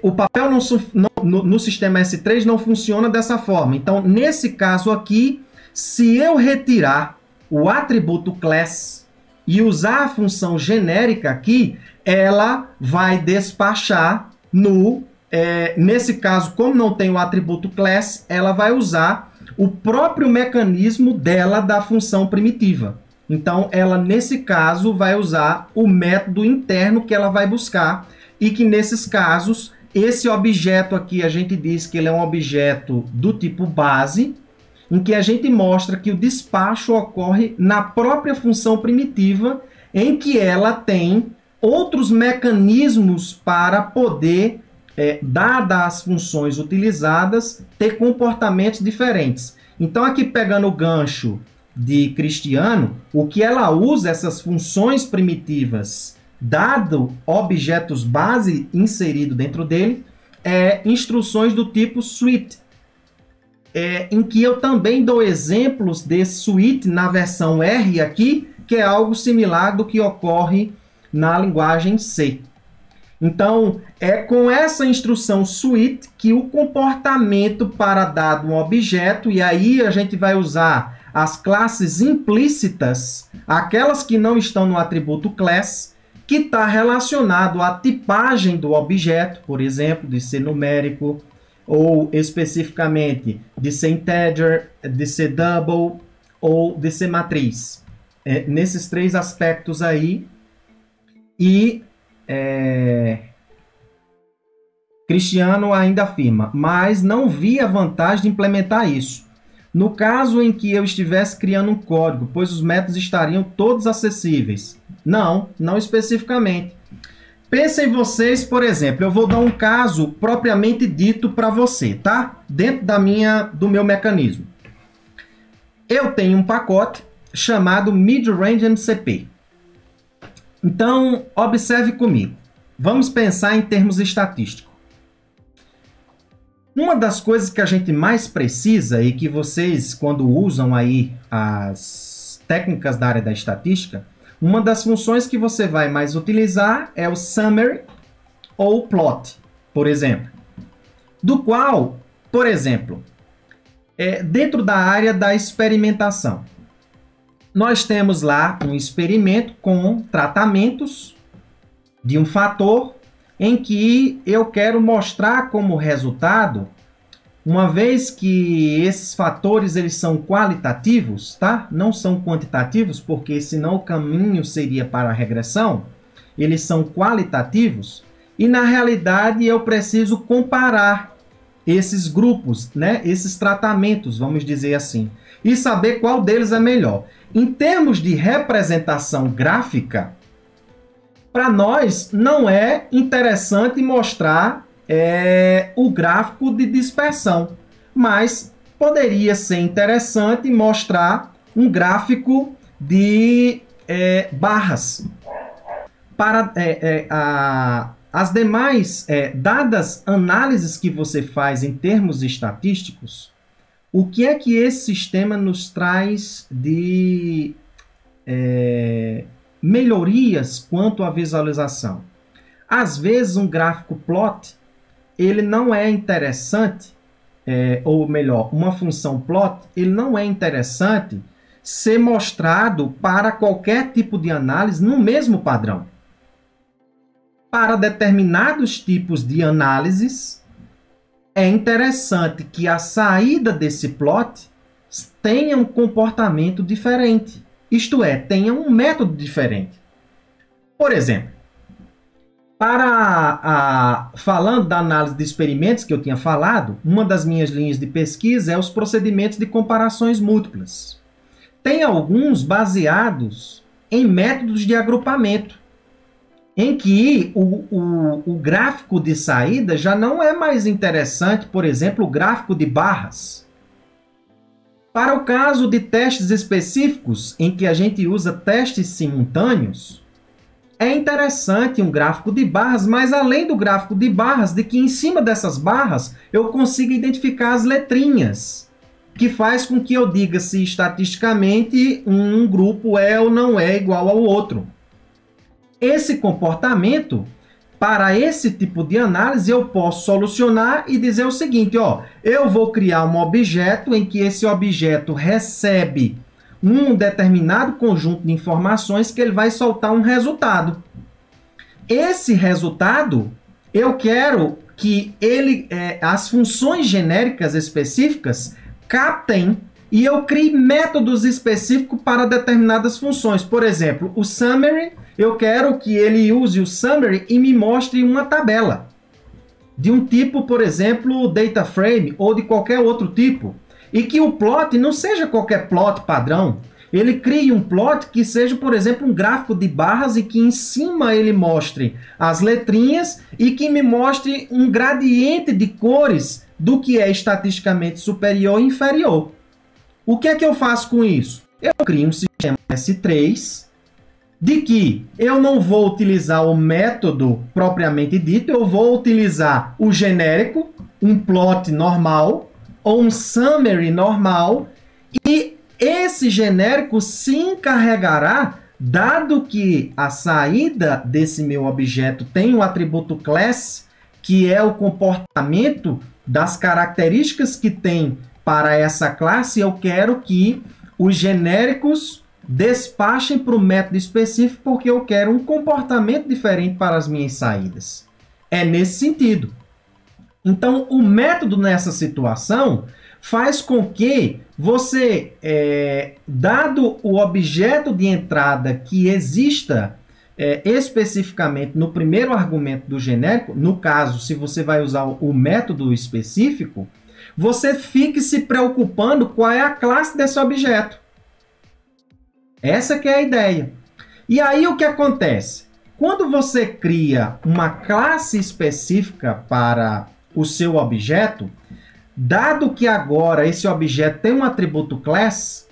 o papel no sistema S3 não funciona dessa forma. Então, nesse caso aqui, se eu retirar o atributo class e usar a função genérica aqui, ela vai despachar nesse caso, como não tem o atributo class, ela vai usar o próprio mecanismo dela da função primitiva. Então, ela, nesse caso, vai usar o método interno que ela vai buscar e que, nesses casos, esse objeto aqui, a gente diz que ele é um objeto do tipo base, em que a gente mostra que o despacho ocorre na própria função primitiva, em que ela tem outros mecanismos para poder, dadas as funções utilizadas, ter comportamentos diferentes. Então, aqui pegando o gancho de Cristiano, o que ela usa essas funções primitivas, dado objetos base inserido dentro dele, instruções do tipo switch, em que eu também dou exemplos desse switch na versão R aqui, que é algo similar do que ocorre na linguagem C. Então, é com essa instrução switch que o comportamento para dado um objeto, e aí a gente vai usar as classes implícitas, aquelas que não estão no atributo class, que está relacionado à tipagem do objeto, por exemplo, de ser numérico, ou especificamente de ser integer, de ser double, ou de ser matriz. Nesses três aspectos aí, e Cristiano ainda afirma, mas não vi a vantagem de implementar isso. No caso em que eu estivesse criando um código, pois os métodos estariam todos acessíveis. Não, não especificamente. Pensem vocês, por exemplo, eu vou dar um caso propriamente dito para você, tá? Dentro do meu mecanismo. Eu tenho um pacote chamado Midrange MCP. Então, observe comigo. Vamos pensar em termos estatísticos. Uma das coisas que a gente mais precisa e que vocês, quando usam aí as técnicas da área da estatística, uma das funções que você vai mais utilizar é o summary ou plot, por exemplo. Do qual, por exemplo, dentro da área da experimentação, nós temos lá um experimento com tratamentos de um fator em que eu quero mostrar como resultado, uma vez que esses fatores eles são qualitativos, tá? Não são quantitativos, porque senão o caminho seria para a regressão. Eles são qualitativos e na realidade eu preciso comparar esses grupos, né? Esses tratamentos, vamos dizer assim, e saber qual deles é melhor. Em termos de representação gráfica, para nós não é interessante mostrar o gráfico de dispersão, mas poderia ser interessante mostrar um gráfico de barras. Para as demais, dadas análises que você faz em termos estatísticos, o que é que esse sistema nos traz de melhorias quanto à visualização? Às vezes um gráfico plot ele não é interessante, ou melhor, uma função plot, ele não é interessante ser mostrado para qualquer tipo de análise no mesmo padrão. Para determinados tipos de análises, é interessante que a saída desse plot tenha um comportamento diferente. Isto é, tenha um método diferente. Por exemplo, falando da análise de experimentos que eu tinha falado, uma das minhas linhas de pesquisa é os procedimentos de comparações múltiplas. Tem alguns baseados em métodos de agrupamento, em que o gráfico de saída já não é mais interessante, por exemplo, o gráfico de barras. Para o caso de testes específicos, em que a gente usa testes simultâneos, é interessante um gráfico de barras, mas além do gráfico de barras, de que em cima dessas barras eu consiga identificar as letrinhas, que faz com que eu diga se estatisticamente um grupo é ou não é igual ao outro. Esse comportamento, para esse tipo de análise, eu posso solucionar e dizer o seguinte, eu vou criar um objeto em que esse objeto recebe um determinado conjunto de informações que ele vai soltar um resultado. Esse resultado, eu quero que as funções genéricas específicas captem e eu crie métodos específicos para determinadas funções. Por exemplo, o summary, eu quero que ele use o summary e me mostre uma tabela de um tipo, por exemplo, data frame ou de qualquer outro tipo. E que o plot não seja qualquer plot padrão. Ele crie um plot que seja, por exemplo, um gráfico de barras e que em cima ele mostre as letrinhas e que me mostre um gradiente de cores do que é estatisticamente superior e inferior. O que é que eu faço com isso? Eu crio um sistema S3 de que eu não vou utilizar o método propriamente dito, eu vou utilizar o genérico, um plot normal, ou um summary normal, e esse genérico se encarregará dado que a saída desse meu objeto tem um atributo class, que é o comportamento das características que tem para essa classe, eu quero que os genéricos despachem para o método específico, porque eu quero um comportamento diferente para as minhas saídas. É nesse sentido. Então, o método nessa situação faz com que você, dado o objeto de entrada que exista especificamente no primeiro argumento do genérico, no caso, se você vai usar o método específico, você fique se preocupando qual é a classe desse objeto. Essa que é a ideia. E aí o que acontece? Quando você cria uma classe específica para o seu objeto, dado que agora esse objeto tem um atributo class,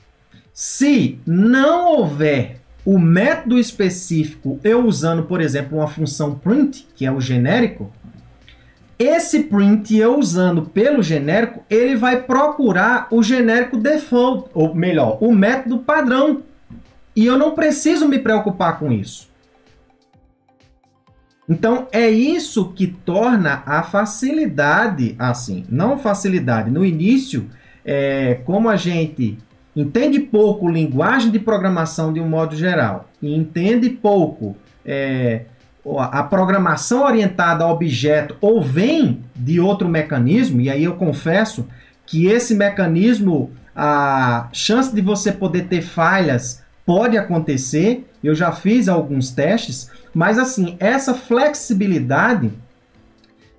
se não houver o método específico, eu usando, por exemplo, uma função print, que é o genérico, esse print eu usando pelo genérico, ele vai procurar o genérico default, ou melhor, o método padrão. E eu não preciso me preocupar com isso. Então, é isso que torna a facilidade assim. Não facilidade. No início, como a gente entende pouco linguagem de programação de um modo geral e entende pouco a programação orientada a objeto ou vem de outro mecanismo, e aí eu confesso que esse mecanismo, a chance de você poder ter falhas pode acontecer, eu já fiz alguns testes, mas assim, essa flexibilidade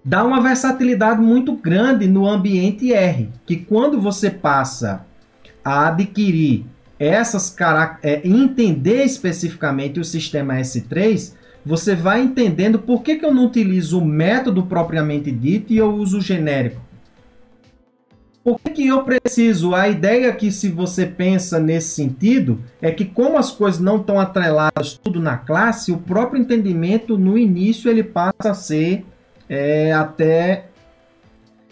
dá uma versatilidade muito grande no ambiente R, que quando você passa a adquirir essas características, entender especificamente o sistema S3, você vai entendendo por que eu não utilizo o método propriamente dito e eu uso o genérico. Por que eu preciso? A ideia que, se você pensa nesse sentido, é que como as coisas não estão atreladas tudo na classe, o próprio entendimento, no início, ele passa a ser até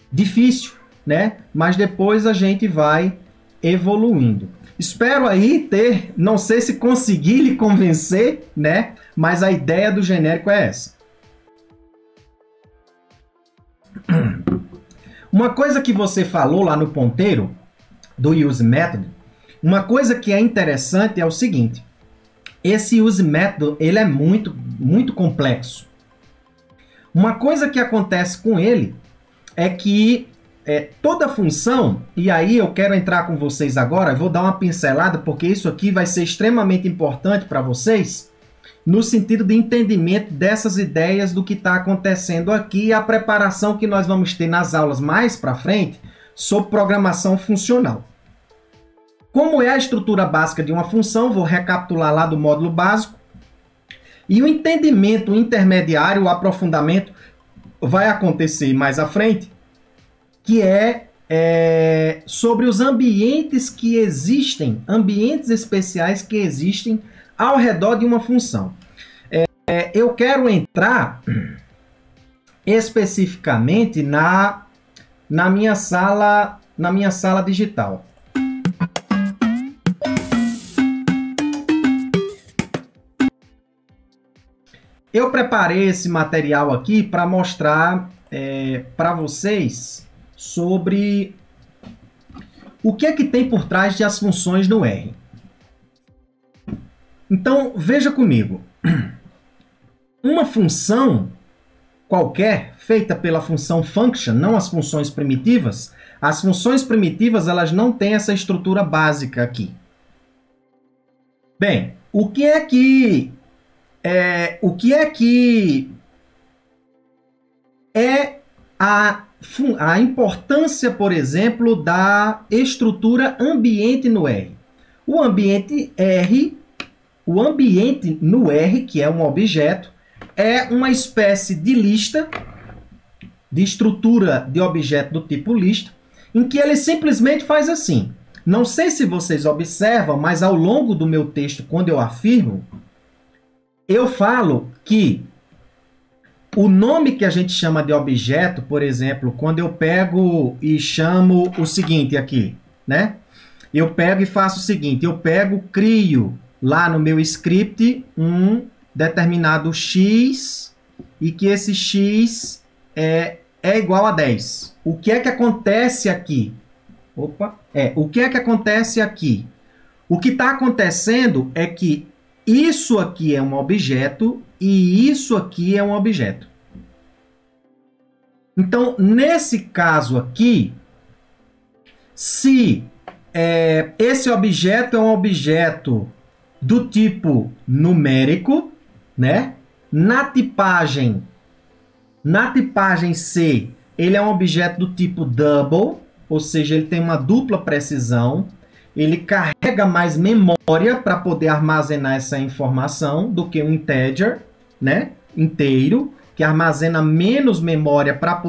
difícil, né? Mas depois a gente vai evoluindo. Espero aí ter, não sei se consegui lhe convencer, né? Mas a ideia do genérico é essa. Uma coisa que você falou lá no ponteiro do use method, uma coisa que é interessante é o seguinte: esse use method ele é muito complexo. Uma coisa que acontece com ele é que toda função, e aí eu quero entrar com vocês agora, eu vou dar uma pincelada porque isso aqui vai ser extremamente importante para vocês, no sentido de entendimento dessas ideias do que está acontecendo aqui e a preparação que nós vamos ter nas aulas mais para frente sobre programação funcional. Como é a estrutura básica de uma função, vou recapitular lá do módulo básico. E o entendimento intermediário, o aprofundamento, vai acontecer mais à frente, que é sobre os ambientes que existem, ambientes especiais que existem ao redor de uma função. Eu quero entrar especificamente na minha sala digital. Eu preparei esse material aqui para mostrar para vocês sobre o que é que tem por trás das funções no R. Então, veja comigo. Uma função qualquer, feita pela função function, não as funções primitivas, as funções primitivas elas não têm essa estrutura básica aqui. Bem, o que é que a importância, por exemplo, da estrutura ambiente no R? O ambiente no R, que é um objeto, é uma espécie de lista, de estrutura de objeto do tipo lista, em que ele simplesmente faz assim. Não sei se vocês observam, mas ao longo do meu texto, quando eu afirmo, eu falo que o nome que a gente chama de objeto, por exemplo, quando eu pego e chamo o seguinte aqui, né? Eu pego e faço o seguinte, eu pego, crio lá no meu script um determinado x e que esse x é igual a 10. O que é que acontece aqui? O que é que acontece aqui? O que está acontecendo é que isso aqui é um objeto e isso aqui é um objeto. Então, nesse caso aqui, se esse objeto é um objeto do tipo numérico, né? Na tipagem C, ele é um objeto do tipo double, ou seja, ele tem uma dupla precisão, ele carrega mais memória para poder armazenar essa informação do que um integer, né? Inteiro, que armazena menos memória para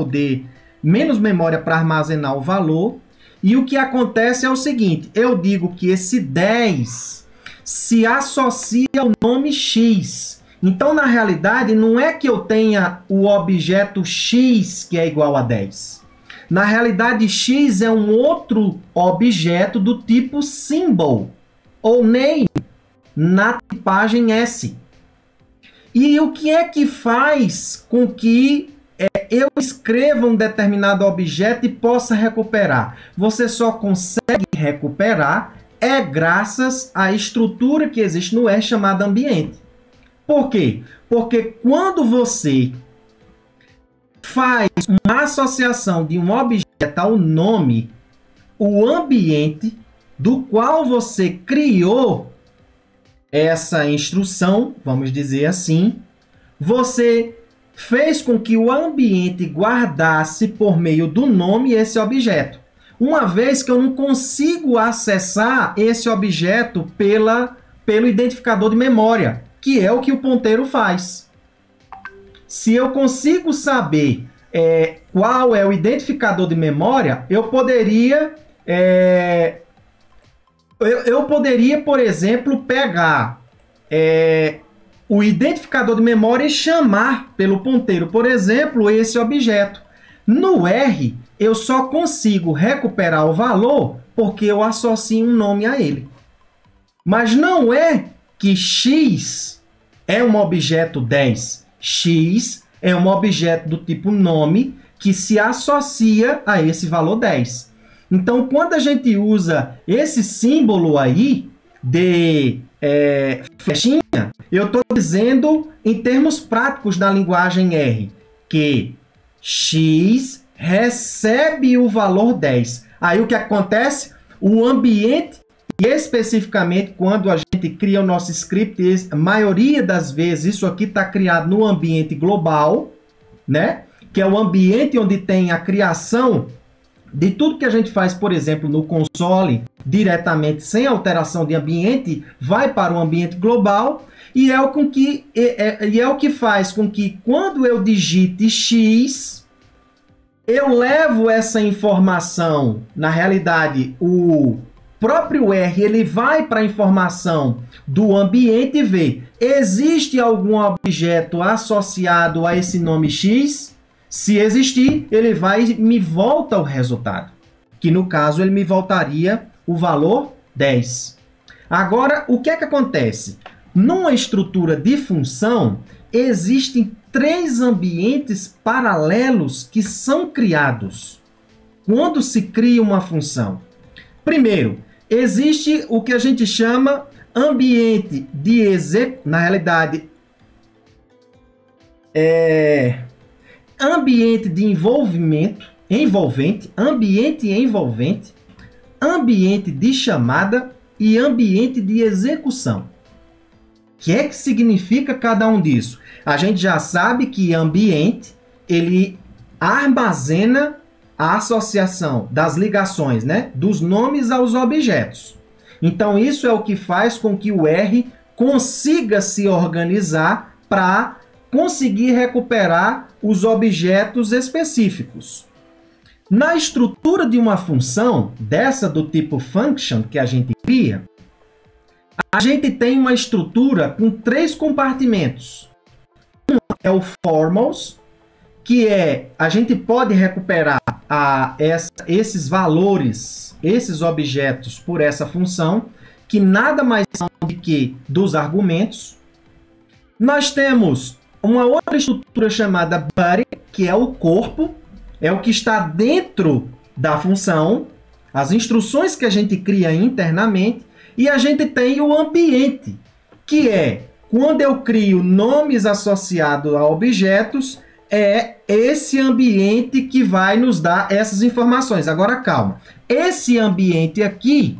armazenar o valor. E o que acontece é o seguinte, eu digo que esse 10 se associa ao nome x. Então, na realidade, não é que eu tenha o objeto x que é igual a 10. Na realidade, x é um outro objeto do tipo symbol ou name na tipagem S. E o que é que faz com que eu escreva um determinado objeto e possa recuperar? Você só consegue recuperar graças à estrutura que existe no R chamada ambiente. Por quê? Porque quando você faz uma associação de um objeto ao nome, o ambiente do qual você criou essa instrução, vamos dizer assim, você fez com que o ambiente guardasse por meio do nome esse objeto. Uma vez que eu não consigo acessar esse objeto pelo identificador de memória, que é o que o ponteiro faz. Se eu consigo saber qual é o identificador de memória, eu poderia, por exemplo, pegar o identificador de memória e chamar pelo ponteiro, por exemplo, esse objeto. No R, eu só consigo recuperar o valor porque eu associo um nome a ele. Mas não é que x é um objeto 10. X é um objeto do tipo nome que se associa a esse valor 10. Então, quando a gente usa esse símbolo aí de flechinha, eu estou dizendo em termos práticos da linguagem R que x recebe o valor 10. Aí o que acontece? O ambiente, e especificamente quando a gente cria o nosso script, a maioria das vezes isso aqui está criado no ambiente global, né? Que é o ambiente onde tem a criação de tudo que a gente faz, por exemplo, no console, diretamente, sem alteração de ambiente, vai para o ambiente global, e é o que faz com que quando eu digite x, eu levo essa informação, na realidade, o próprio R, ele vai para a informação do ambiente e vê, existe algum objeto associado a esse nome x? Se existir, ele vai e me volta o resultado, que no caso ele me voltaria o valor 10. Agora, o que é que acontece? Numa estrutura de função, existem 3 ambientes paralelos que são criados quando se cria uma função. Primeiro, existe o que a gente chama ambiente de execução, na realidade, ambiente de ambiente envolvente, ambiente de chamada e ambiente de execução. O que é que significa cada um disso? A gente já sabe que ambiente, ele armazena a associação das ligações, né, dos nomes aos objetos. Então, isso é o que faz com que o R consiga se organizar para conseguir recuperar os objetos específicos. Na estrutura de uma função, dessa do tipo function que a gente cria, a gente tem uma estrutura com 3 compartimentos. Um é o formals, que a gente pode recuperar esses valores, esses objetos por essa função, que nada mais são de quê? Dos argumentos. Nós temos uma outra estrutura chamada body, que é o corpo, é o que está dentro da função, as instruções que a gente cria internamente, e a gente tem o ambiente, que é quando eu crio nomes associados a objetos, é esse ambiente que vai nos dar essas informações. Agora, calma. Esse ambiente aqui,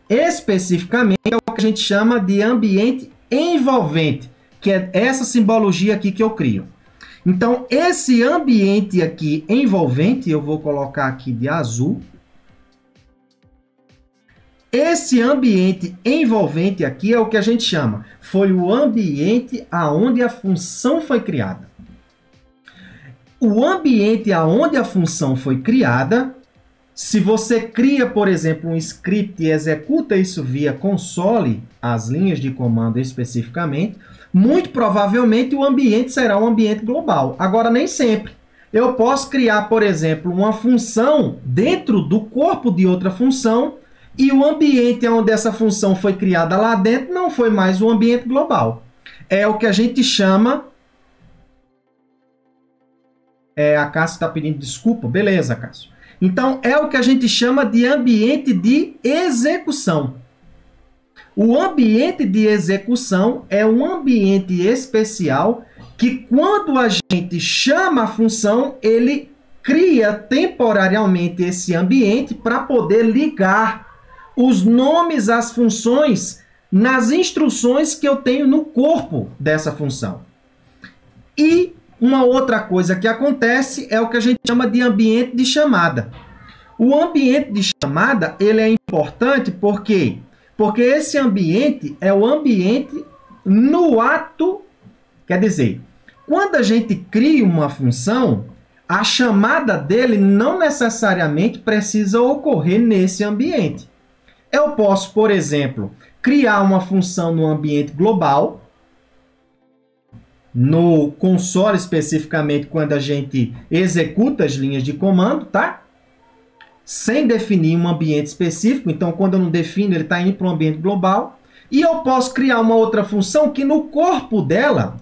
especificamente, é o que a gente chama de ambiente envolvente, que é essa simbologia aqui que eu crio. Então, esse ambiente aqui envolvente, eu vou colocar aqui de azul. Esse ambiente envolvente aqui é o que a gente chama, foi o ambiente aonde a função foi criada. O ambiente aonde a função foi criada, se você cria, por exemplo, um script e executa isso via console, as linhas de comando especificamente, muito provavelmente o ambiente será um ambiente global. Agora, nem sempre. Eu posso criar, por exemplo, uma função dentro do corpo de outra função e o ambiente onde essa função foi criada lá dentro não foi mais um ambiente global. É o que a gente chama... a Cássio está pedindo desculpa. Beleza, Cássio. Então, é o que a gente chama de ambiente de execução. O ambiente de execução é um ambiente especial que, quando a gente chama a função, ele cria temporariamente esse ambiente para poder ligar os nomes às funções nas instruções que eu tenho no corpo dessa função. E uma outra coisa que acontece é o que a gente chama de ambiente de chamada. O ambiente de chamada ele é importante porque esse ambiente é o ambiente no ato, quer dizer, quando a gente cria uma função, a chamada dele não necessariamente precisa ocorrer nesse ambiente. Eu posso, por exemplo, criar uma função no ambiente global, no console especificamente, quando a gente executa as linhas de comando, tá? Sem definir um ambiente específico. Então, quando eu não defino, ele está indo para um ambiente global. E eu posso criar uma outra função que no corpo dela,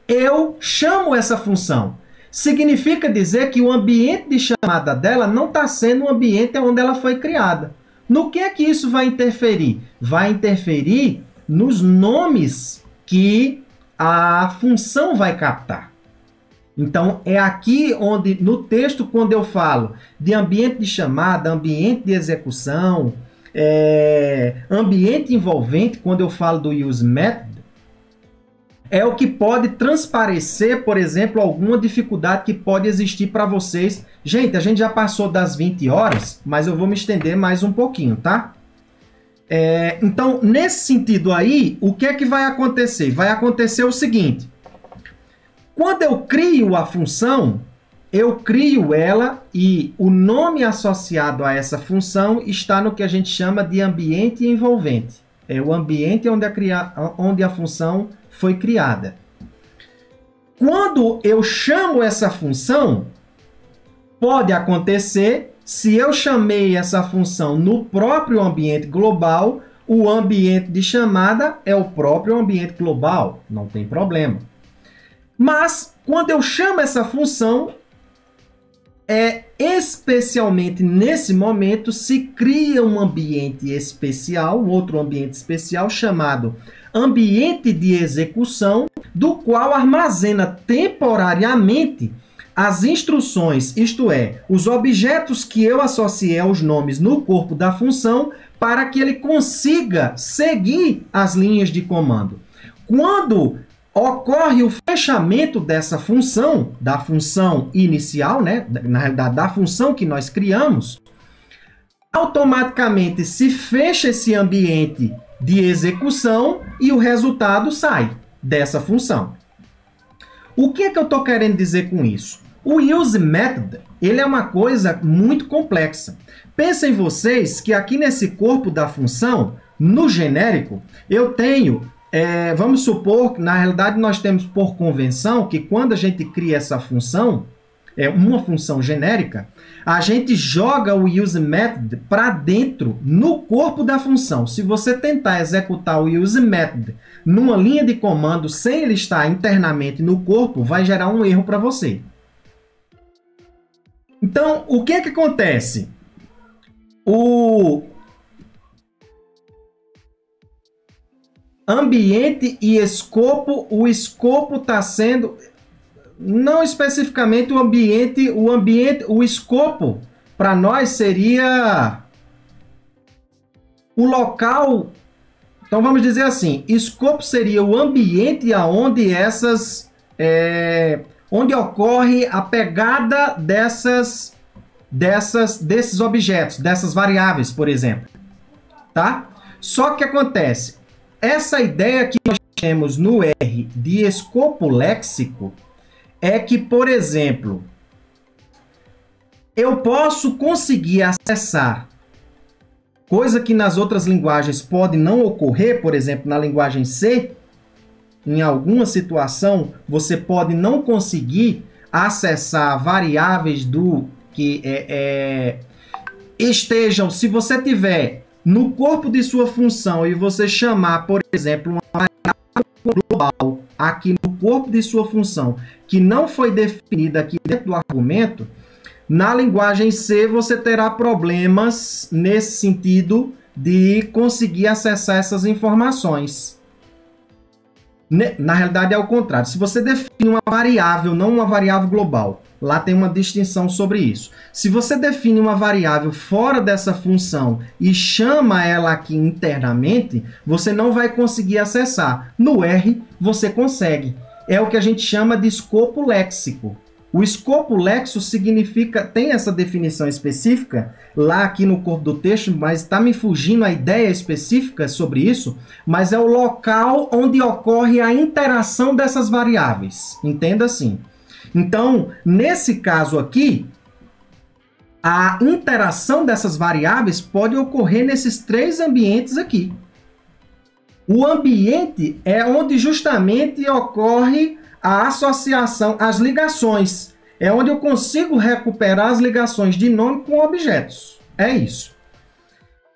eu chamo essa função. Significa dizer que o ambiente de chamada dela não está sendo o ambiente onde ela foi criada. No que é que isso vai interferir? Vai interferir nos nomes que a função vai captar. Então, é aqui onde, no texto, quando eu falo de ambiente de chamada, ambiente de execução, ambiente envolvente, quando eu falo do use method, é o que pode transparecer, por exemplo, alguma dificuldade que pode existir para vocês. Gente, a gente já passou das 20 horas, mas eu vou me estender mais um pouquinho, tá? Então, nesse sentido aí, o que é que vai acontecer? Vai acontecer o seguinte. Quando eu crio a função, eu crio ela e o nome associado a essa função está no que a gente chama de ambiente envolvente. É o ambiente onde a função foi criada. Quando eu chamo essa função, pode acontecer, se eu chamei essa função no próprio ambiente global, o ambiente de chamada é o próprio ambiente global, não tem problema. Mas, quando eu chamo essa função, especialmente nesse momento, se cria um ambiente especial, outro ambiente especial chamado ambiente de execução, do qual armazena temporariamente as instruções, isto é, os objetos que eu associei aos nomes no corpo da função, para que ele consiga seguir as linhas de comando. Quando ocorre o fechamento dessa função, da função inicial, né? Na realidade, da função que nós criamos, automaticamente se fecha esse ambiente de execução e o resultado sai dessa função. O que é que eu estou querendo dizer com isso? O use method, ele é uma coisa muito complexa. Pensem vocês que aqui nesse corpo da função, no genérico, eu tenho, vamos supor que na realidade nós temos por convenção que quando a gente cria essa função, uma função genérica, a gente joga o useMethod para dentro, no corpo da função. Se você tentar executar o useMethod numa linha de comando sem ele estar internamente no corpo, vai gerar um erro para você. Então, o que acontece? O ambiente e escopo, o escopo está sendo, não especificamente o escopo para nós seria o local. Então vamos dizer assim, escopo seria o ambiente aonde onde ocorre a pegada desses objetos, dessas variáveis, por exemplo, tá? Só que acontece, essa ideia que nós temos no R de escopo léxico é que, por exemplo, eu posso conseguir acessar coisa que nas outras linguagens pode não ocorrer, por exemplo, na linguagem C, em alguma situação, você pode não conseguir acessar variáveis que estejam, se você tiver no corpo de sua função e você chamar, por exemplo, uma variável global aqui no corpo de sua função, que não foi definida aqui dentro do argumento, na linguagem C você terá problemas nesse sentido de conseguir acessar essas informações. Na realidade é o contrário. Se você define uma variável, não uma variável global, lá tem uma distinção sobre isso. Se você define uma variável fora dessa função e chama ela aqui internamente, você não vai conseguir acessar. No R, você consegue. É o que a gente chama de escopo léxico. O escopo léxico significa, tem essa definição específica lá aqui no corpo do texto, mas está me fugindo a ideia específica sobre isso, mas é o local onde ocorre a interação dessas variáveis. Entenda assim. Então, nesse caso aqui, a interação dessas variáveis pode ocorrer nesses três ambientes aqui. O ambiente é onde justamente ocorre a associação, as ligações. É onde eu consigo recuperar as ligações de nome com objetos. É isso.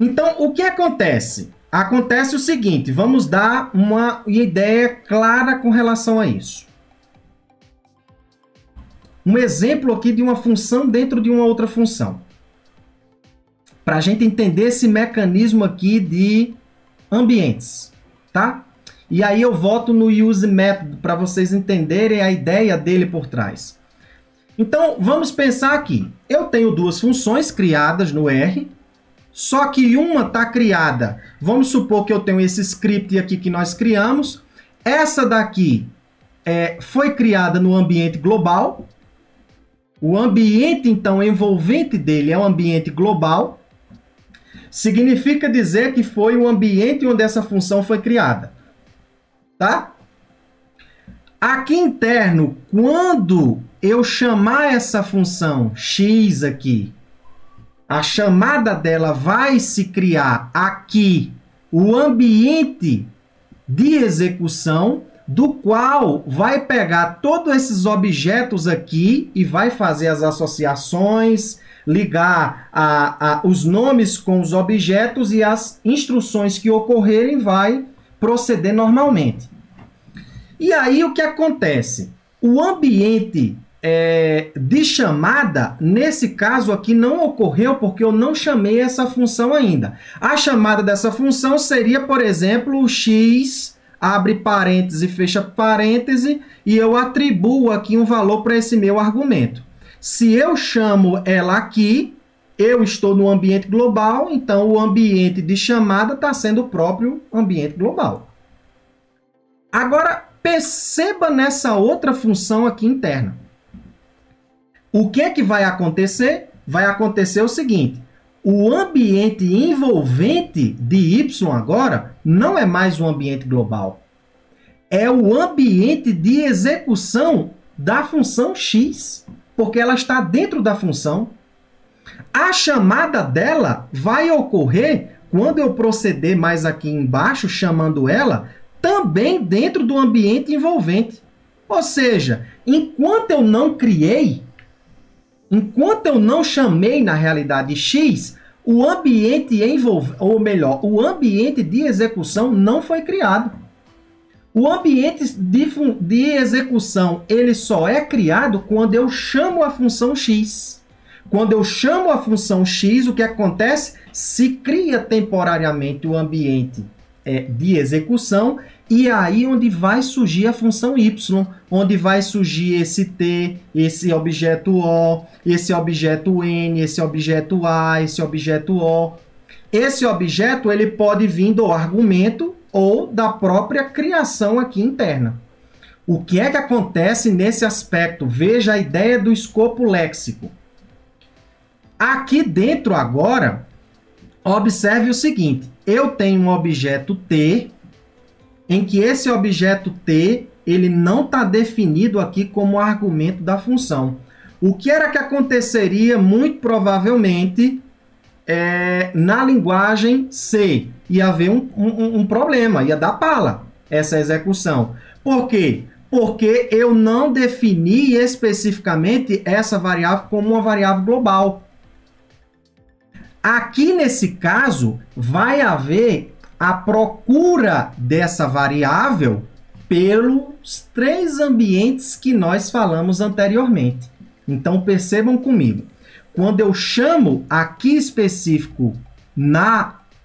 Então, o que acontece? Acontece o seguinte, vamos dar uma ideia clara com relação a isso. Um exemplo aqui de uma função dentro de uma outra função. Para a gente entender esse mecanismo aqui de ambientes, tá? E aí eu volto no useMethod para vocês entenderem a ideia dele por trás. Então, vamos pensar aqui. Eu tenho duas funções criadas no R, só que uma está criada. Vamos supor que eu tenho esse script aqui que nós criamos. Essa daqui foi criada no ambiente global. O ambiente, então, envolvente dele é um ambiente global. Significa dizer que foi o ambiente onde essa função foi criada. Tá? Aqui interno, quando eu chamar essa função x aqui, a chamada dela vai se criar aqui o ambiente de execução, do qual vai pegar todos esses objetos aqui e vai fazer as associações, ligar os nomes com os objetos e as instruções que ocorrerem vai proceder normalmente. E aí o que acontece? O ambiente de chamada, nesse caso aqui, não ocorreu porque eu não chamei essa função ainda. A chamada dessa função seria, por exemplo, o x, abre parêntese, fecha parêntese, e eu atribuo aqui um valor para esse meu argumento. Se eu chamo ela aqui, eu estou no ambiente global, então o ambiente de chamada está sendo o próprio ambiente global. Agora, perceba nessa outra função aqui interna. O que é que vai acontecer? Vai acontecer o seguinte, o ambiente envolvente de y agora não é mais um ambiente global. É o ambiente de execução da função x, porque ela está dentro da função. A chamada dela vai ocorrer quando eu proceder mais aqui embaixo, chamando ela também dentro do ambiente envolvente. Ou seja, enquanto eu não criei, Enquanto eu não chamei, na realidade, x, o ambiente ou melhor, o ambiente de execução não foi criado. O ambiente de execução ele só é criado quando eu chamo a função x. Quando eu chamo a função x, o que acontece? Se cria temporariamente o ambiente de execução, e aí onde vai surgir a função y, onde vai surgir esse t, esse objeto o, esse objeto n, esse objeto a, esse objeto o. Esse objeto ele pode vir do argumento ou da própria criação aqui interna. O que é que acontece nesse aspecto? Veja a ideia do escopo léxico. Aqui dentro agora, observe o seguinte, eu tenho um objeto t, em que esse objeto t, ele não está definido aqui como argumento da função. O que era que aconteceria muito provavelmente na linguagem C? Ia haver um problema, ia dar pala essa execução. Por quê? Porque eu não defini especificamente essa variável como uma variável global. Aqui, nesse caso, vai haver a procura dessa variável pelos 3 ambientes que nós falamos anteriormente. Então, percebam comigo. Quando eu chamo aqui específico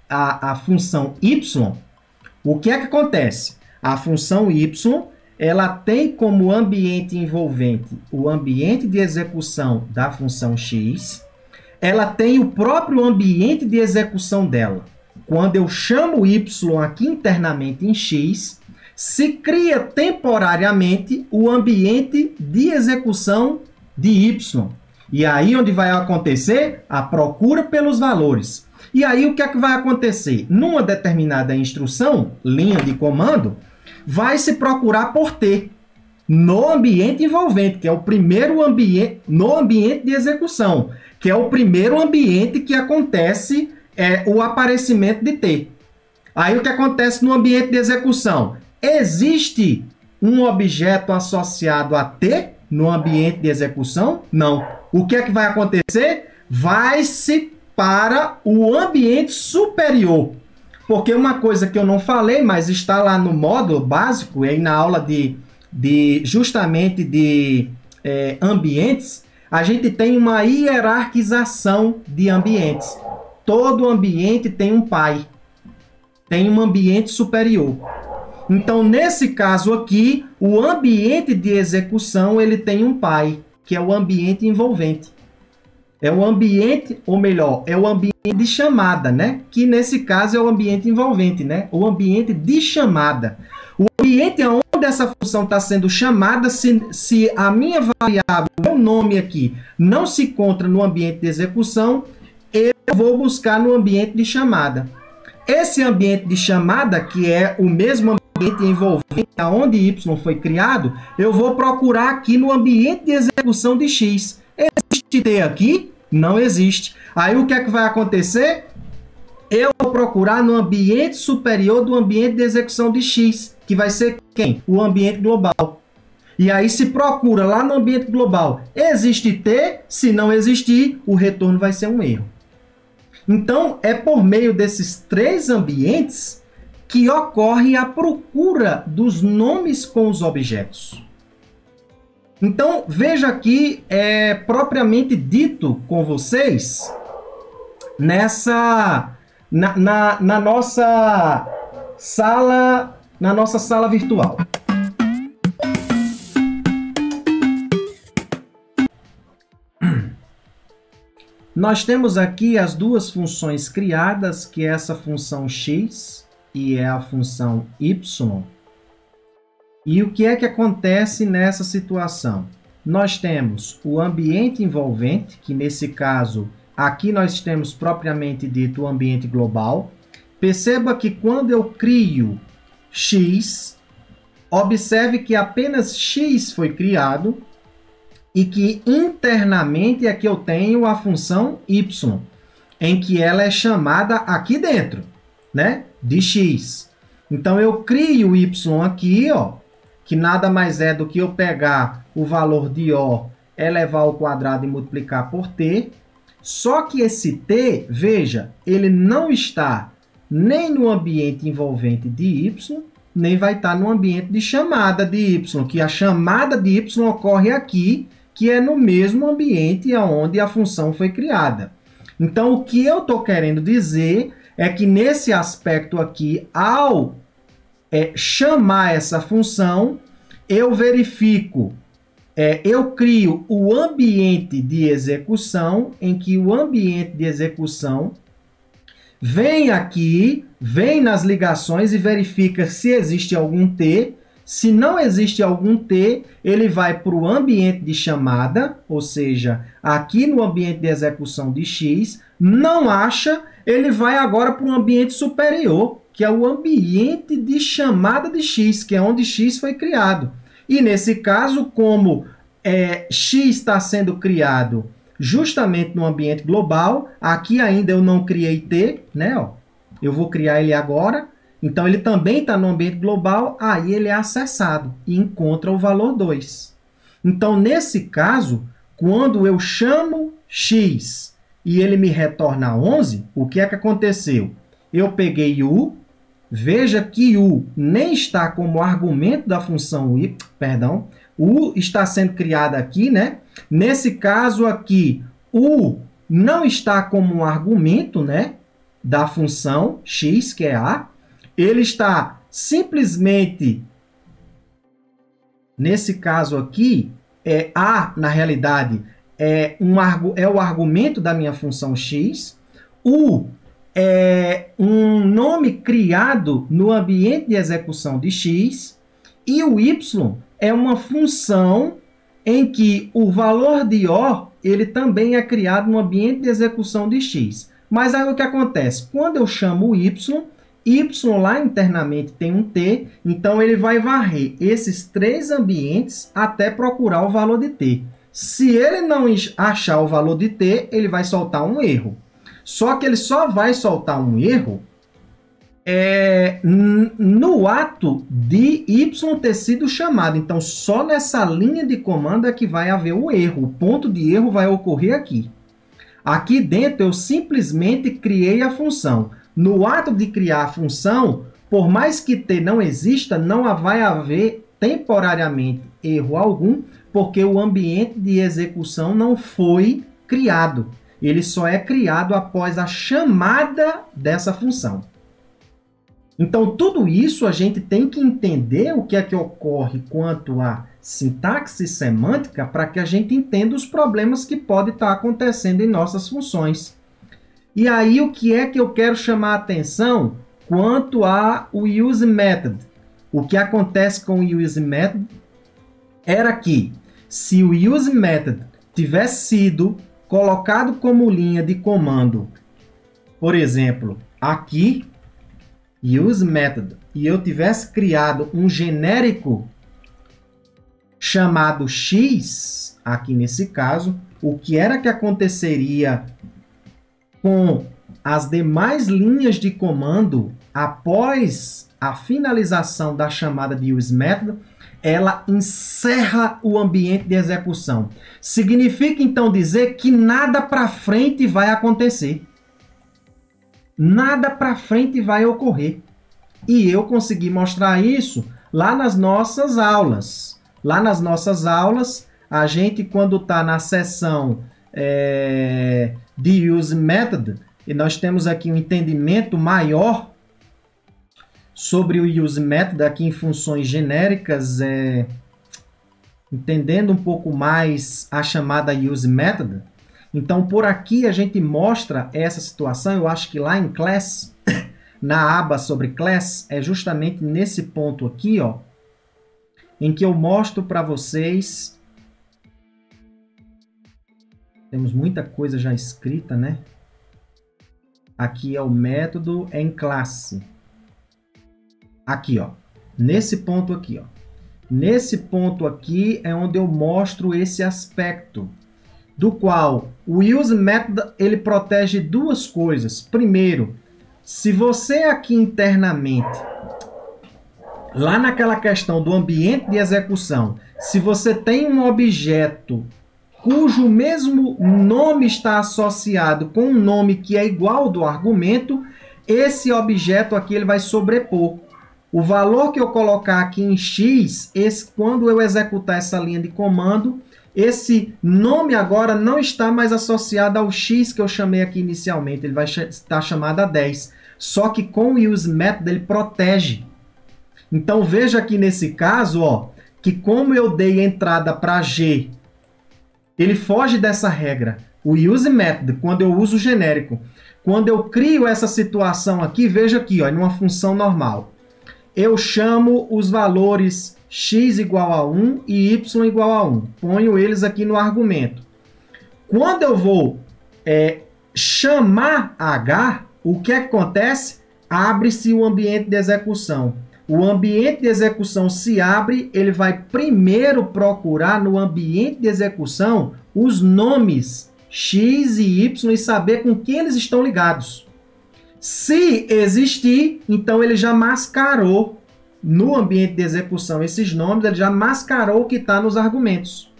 a função y, o que é que acontece? A função y, ela tem como ambiente envolvente o ambiente de execução da função x. Ela tem o próprio ambiente de execução dela. Quando eu chamo y aqui internamente em x, se cria temporariamente o ambiente de execução de y. E aí onde vai acontecer a procura pelos valores. E aí o que é que vai acontecer? Numa determinada instrução, linha de comando, vai se procurar por t no ambiente envolvente, que é o primeiro ambiente, no ambiente de execução, que é o primeiro ambiente que acontece o aparecimento de t. Aí o que acontece no ambiente de execução? Existe um objeto associado a t no ambiente de execução? Não. O que é que vai acontecer? Vai-se para o ambiente superior. Porque uma coisa que eu não falei, mas está lá no módulo básico, e aí na aula justamente de ambientes, a gente tem uma hierarquização de ambientes. Todo ambiente tem um pai, tem um ambiente superior. Então, nesse caso aqui, o ambiente de execução ele tem um pai, que é o ambiente envolvente. É o ambiente, ou melhor, é o ambiente de chamada, né? Que nesse caso é o ambiente envolvente, né? O ambiente de chamada. O ambiente onde essa função está sendo chamada, se a minha variável, meu nome aqui, não se encontra no ambiente de execução, eu vou buscar no ambiente de chamada. Esse ambiente de chamada, que é o mesmo ambiente envolvente onde y foi criado, eu vou procurar aqui no ambiente de execução de x. Existe t aqui? Não existe. Aí o que é que vai acontecer? Eu vou procurar no ambiente superior do ambiente de execução de x, que vai ser quem? O ambiente global. E aí se procura lá no ambiente global, existe t? Se não existir, o retorno vai ser um erro. Então, é por meio desses 3 ambientes que ocorre a procura dos nomes com os objetos. Então, veja aqui, propriamente dito com vocês, na nossa sala virtual. Nós temos aqui as 2 funções criadas, que é essa função x e é a função y. E o que é que acontece nessa situação? Nós temos o ambiente envolvente, que nesse caso, aqui nós temos propriamente dito o ambiente global. Perceba que quando eu crio x, observe que apenas x foi criado, e que internamente é que eu tenho a função y, em que ela é chamada aqui dentro, né, de x. Então, eu crio y aqui, ó, que nada mais é do que eu pegar o valor de O elevar ao quadrado e multiplicar por t. Só que esse t, veja, ele não está nem no ambiente envolvente de y, nem vai estar no ambiente de chamada de y, que a chamada de y ocorre aqui, que é no mesmo ambiente onde a função foi criada. Então, o que eu estou querendo dizer é que nesse aspecto aqui, ao chamar essa função, eu verifico, eu crio o ambiente de execução, em que o ambiente de execução vem aqui, vem nas ligações e verifica se existe algum t. Se não existe algum t, ele vai para o ambiente de chamada, ou seja, aqui no ambiente de execução de x, não acha, ele vai agora para um ambiente superior, que é o ambiente de chamada de x, que é onde x foi criado. E nesse caso, como x está sendo criado justamente no ambiente global, aqui ainda eu não criei t, né? Ó, eu vou criar ele agora. Então, ele também está no ambiente global, aí ele é acessado e encontra o valor 2. Então, nesse caso, quando eu chamo x e ele me retorna 11, o que é que aconteceu? Eu peguei u, veja que u nem está como argumento da função u, u está sendo criada aqui, né? Nesse caso aqui, u não está como um argumento, né, da função x, que é a. Ele está simplesmente, nesse caso aqui, a, na realidade, é o argumento da minha função x. U é um nome criado no ambiente de execução de x. E o y é uma função em que o valor de O ele também é criado no ambiente de execução de x. Mas aí o que acontece? Quando eu chamo o y lá internamente tem um t, então ele vai varrer esses 3 ambientes até procurar o valor de t. Se ele não achar o valor de t, ele vai soltar um erro. Só que ele só vai soltar um erro no ato de y ter sido chamado. Então, só nessa linha de comando é que vai haver o erro. O ponto de erro vai ocorrer aqui. Aqui dentro, eu simplesmente criei a função. No ato de criar a função, por mais que t não exista, não vai haver temporariamente erro algum, porque o ambiente de execução não foi criado. Ele só é criado após a chamada dessa função. Então, tudo isso a gente tem que entender o que é que ocorre quanto à sintaxe semântica para que a gente entenda os problemas que podem estar acontecendo em nossas funções. E aí, o que é que eu quero chamar a atenção quanto ao use method? O que acontece com o use method era que, se o use method tivesse sido colocado como linha de comando, por exemplo, aqui, use method, e eu tivesse criado um genérico chamado x, aqui nesse caso, o que era que aconteceria com as demais linhas de comando após a finalização da chamada de use method? Ela encerra o ambiente de execução. Significa, então, dizer que nada para frente vai acontecer. Nada para frente vai ocorrer. E eu consegui mostrar isso lá nas nossas aulas. Lá nas nossas aulas, a gente, quando está na seção de use method, e nós temos aqui um entendimento maior sobre o use method aqui em funções genéricas, entendendo um pouco mais a chamada use method. Então, por aqui a gente mostra essa situação. Eu acho que lá em class, na aba sobre class, é justamente nesse ponto aqui, ó, em que eu mostro para vocês. Temos muita coisa já escrita, né? Aqui é o método em classe. Aqui, ó. Nesse ponto aqui, ó. Nesse ponto aqui é onde eu mostro esse aspecto, do qual o use method ele protege duas coisas. Primeiro, se você aqui internamente, lá naquela questão do ambiente de execução, se você tem um objeto cujo mesmo nome está associado com um nome que é igual ao do argumento, esse objeto aqui ele vai sobrepor. O valor que eu colocar aqui em x, quando eu executar essa linha de comando, esse nome agora não está mais associado ao x que eu chamei aqui inicialmente, ele vai estar chamado a 10. Só que com o useMethod ele protege. Então veja aqui nesse caso, ó, que como eu dei entrada para g, ele foge dessa regra. O useMethod, quando eu uso o genérico, quando eu crio essa situação aqui, veja aqui, ó, em uma função normal. Eu chamo os valores x igual a 1 e y igual a 1. Ponho eles aqui no argumento. Quando eu vou chamar h, o que acontece? Abre-se o ambiente de execução. O ambiente de execução se abre, ele vai primeiro procurar no ambiente de execução os nomes x e y e saber com quem eles estão ligados. Se existir, então ele já mascarou no ambiente de execução esses nomes, ele já mascarou o que está nos argumentos.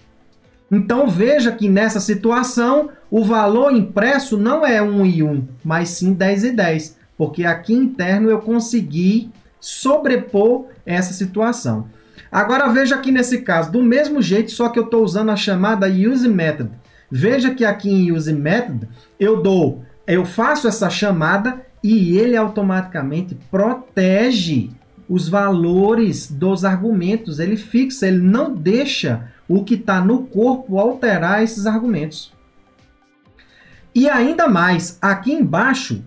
Então veja que nessa situação o valor impresso não é 1 e 1, mas sim 10 e 10, porque aqui interno eu consegui sobrepor essa situação. Agora veja aqui nesse caso, do mesmo jeito, só que eu estou usando a chamada useMethod. Veja que aqui em useMethod eu faço essa chamada e ele automaticamente protege os valores dos argumentos. Ele fixa, ele não deixa o que está no corpo alterar esses argumentos. E ainda mais, aqui embaixo,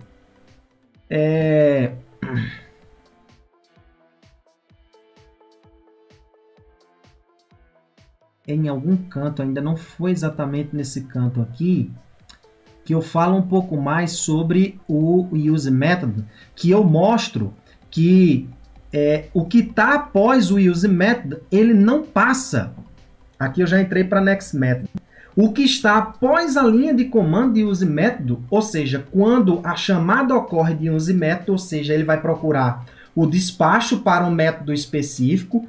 em algum canto, ainda não foi exatamente nesse canto aqui, que eu falo um pouco mais sobre o useMethod, que eu mostro que o que está após o useMethod, ele não passa. Aqui eu já entrei para nextMethod. O que está após a linha de comando de useMethod, ou seja, quando a chamada ocorre de useMethod, ou seja, ele vai procurar o despacho para um método específico,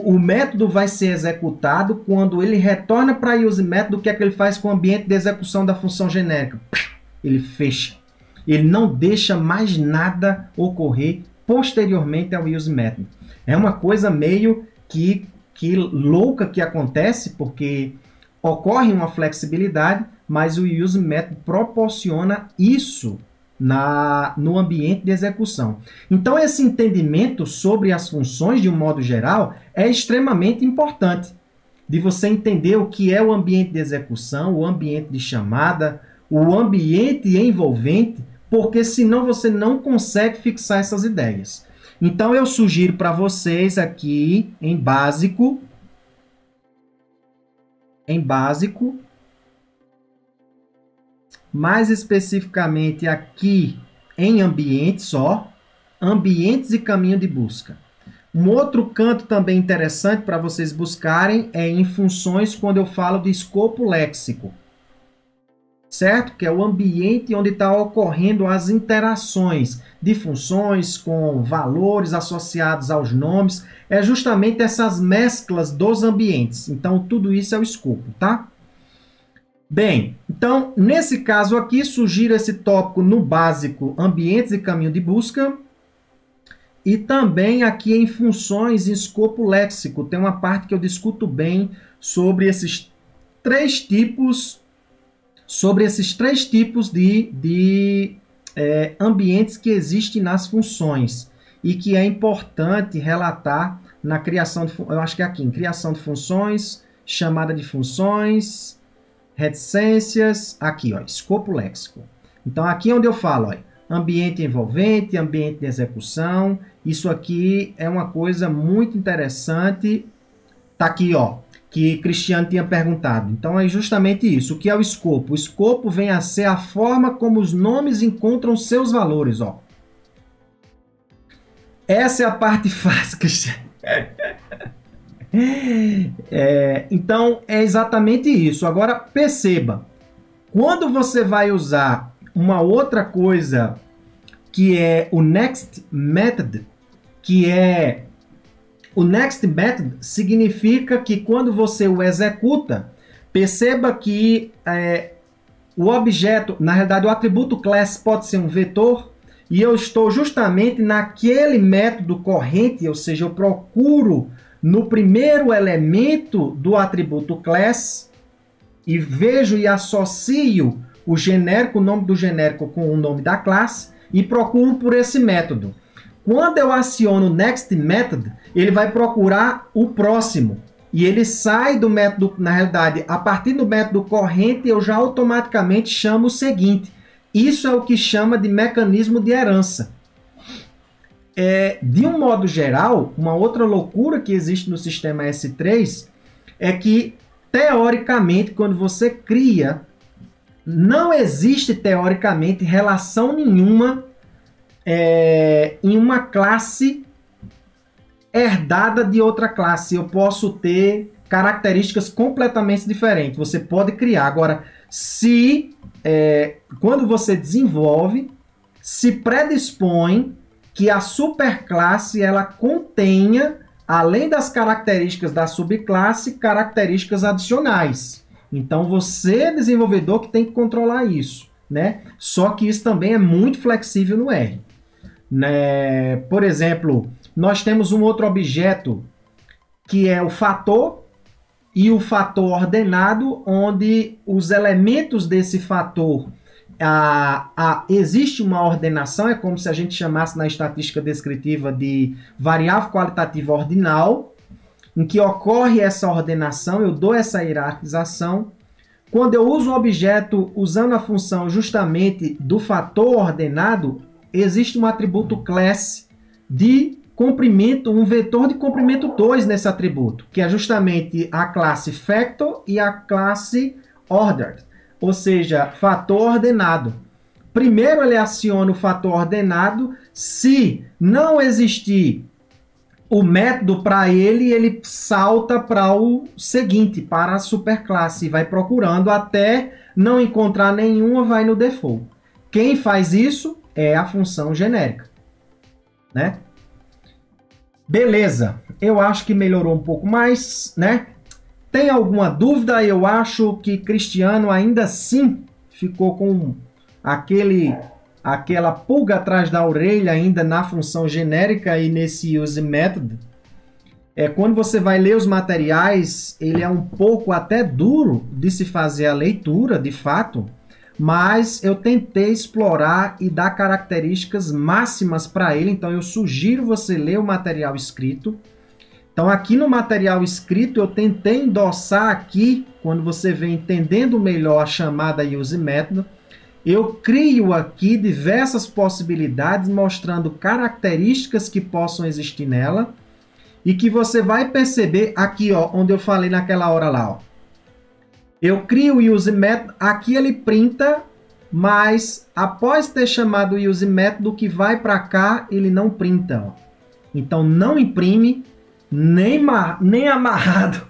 o método vai ser executado. Quando ele retorna para useMethod, o que é que ele faz com o ambiente de execução da função genérica? Ele fecha. Ele não deixa mais nada ocorrer posteriormente ao useMethod. É uma coisa meio que louca que acontece, porque ocorre uma flexibilidade, mas o useMethod proporciona isso no ambiente de execução. Então, esse entendimento sobre as funções, de um modo geral, é extremamente importante, de você entender o que é o ambiente de execução, o ambiente de chamada, o ambiente envolvente, porque senão você não consegue fixar essas ideias. Então, eu sugiro para vocês aqui, em básico, mais especificamente aqui em ambientes só, ambientes e caminho de busca. Um outro canto também interessante para vocês buscarem é em funções, quando eu falo de escopo léxico. Certo? Que é o ambiente onde está ocorrendo as interações de funções com valores associados aos nomes. É justamente essas mesclas dos ambientes. Então, tudo isso é o escopo, tá? Bem, então, nesse caso aqui, sugiro esse tópico no básico, ambientes e caminho de busca. E também aqui em funções em escopo léxico. Tem uma parte que eu discuto bem sobre esses três tipos de ambientes que existem nas funções e que é importante relatar na criação de, eu acho que é aqui, em criação de funções, chamada de funções, reticências, aqui, ó, escopo léxico. Então, aqui é onde eu falo, ó, ambiente envolvente, ambiente de execução, isso aqui é uma coisa muito interessante, tá aqui, ó, que Cristiano tinha perguntado. Então, é justamente isso. O que é o escopo? O escopo vem a ser a forma como os nomes encontram seus valores. Ó. Essa é a parte fácil, Cristiano. Então, é exatamente isso. Agora, perceba. Quando você vai usar uma outra coisa, que é o nextMethod, o nextMethod significa que quando você o executa, Perceba que o objeto, na realidade, o atributo class pode ser um vetor, e eu estou justamente naquele método corrente, ou seja, eu procuro no primeiro elemento do atributo class e vejo e associo o genérico, o nome do genérico com o nome da classe e procuro por esse método. Quando eu aciono o next method, ele vai procurar o próximo. E ele sai do método, na realidade, a partir do método corrente, eu já automaticamente chamo o seguinte. Isso é o que chama de mecanismo de herança. De um modo geral, uma outra loucura que existe no sistema S3 é que, teoricamente, quando você cria, não existe, teoricamente, relação nenhuma em uma classe herdada de outra classe. Eu posso ter características completamente diferentes. Você pode criar. Agora, quando você desenvolve, se predispõe que a superclasse ela contenha, além das características da subclasse, características adicionais. Então, você, desenvolvedor, que tem que controlar isso, né? Só que isso também é muito flexível no R. Né? Por exemplo, nós temos um outro objeto que é o fator e o fator ordenado, onde os elementos desse fator existe uma ordenação, é como se a gente chamasse na estatística descritiva de variável qualitativa ordinal, em que ocorre essa ordenação, eu dou essa hierarquização. Quando eu uso um objeto usando a função justamente do fator ordenado, existe um atributo class de comprimento, um vetor de comprimento 2 nesse atributo, que é justamente a classe factor e a classe ordered, ou seja, fator ordenado. Primeiro ele aciona o fator ordenado, se não existir o método para ele, ele salta para o seguinte, para a superclasse, e vai procurando até não encontrar nenhuma, vai no default. Quem faz isso é a função genérica, né? Beleza, eu acho que melhorou um pouco mais, né? Tem alguma dúvida? Eu acho que Cristiano ainda assim ficou com aquela pulga atrás da orelha ainda na função genérica e nesse use method. Quando você vai ler os materiais, ele é um pouco até duro de se fazer a leitura, de fato, mas eu tentei explorar e dar características máximas para ele, então eu sugiro você ler o material escrito. Então aqui no material escrito eu tentei endossar aqui, quando você vem entendendo melhor a chamada use method, eu crio aqui diversas possibilidades mostrando características que possam existir nela e que você vai perceber aqui, ó, onde eu falei naquela hora lá, ó. Eu crio o use method, aqui ele printa, mas após ter chamado o use method, o que vai para cá ele não printa, ó. Então não imprime nem amarrado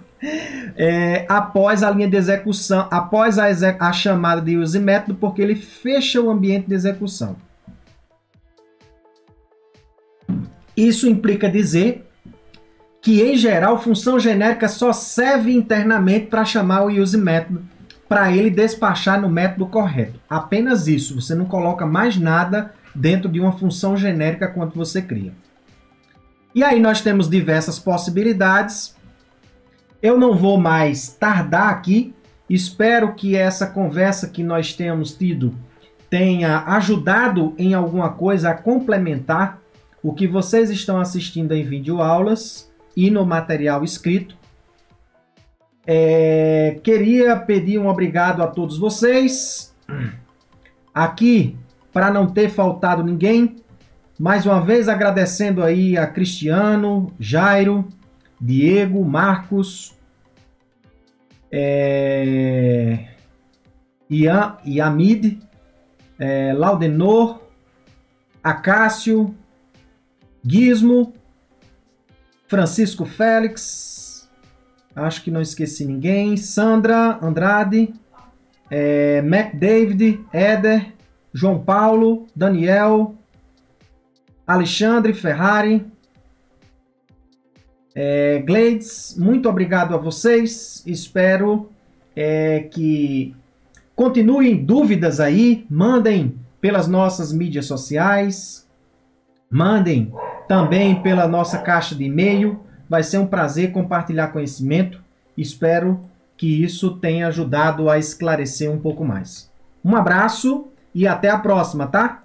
após a linha de execução, após a chamada de use method, porque ele fecha o ambiente de execução. Isso implica dizer que, em geral, função genérica só serve internamente para chamar o use method, para ele despachar no método correto. Apenas isso, você não coloca mais nada dentro de uma função genérica quando você cria. E aí nós temos diversas possibilidades. Eu não vou mais tardar aqui. Espero que essa conversa que nós temos tido tenha ajudado em alguma coisa a complementar o que vocês estão assistindo em videoaulas e no material escrito. Queria pedir um obrigado a todos vocês. Aqui, para não ter faltado ninguém, mais uma vez agradecendo aí a Cristiano, Jairo, Diego, Marcos, Yamid, Laudenor, Acácio, Gizmo, Francisco Félix, acho que não esqueci ninguém, Sandra Andrade, McDavid, Éder, João Paulo, Daniel, Alexandre Ferrari, Gleides, muito obrigado a vocês, espero é que continuem dúvidas aí, mandem pelas nossas mídias sociais, mandem também pela nossa caixa de e-mail. Vai ser um prazer compartilhar conhecimento. Espero que isso tenha ajudado a esclarecer um pouco mais. Um abraço e até a próxima, tá?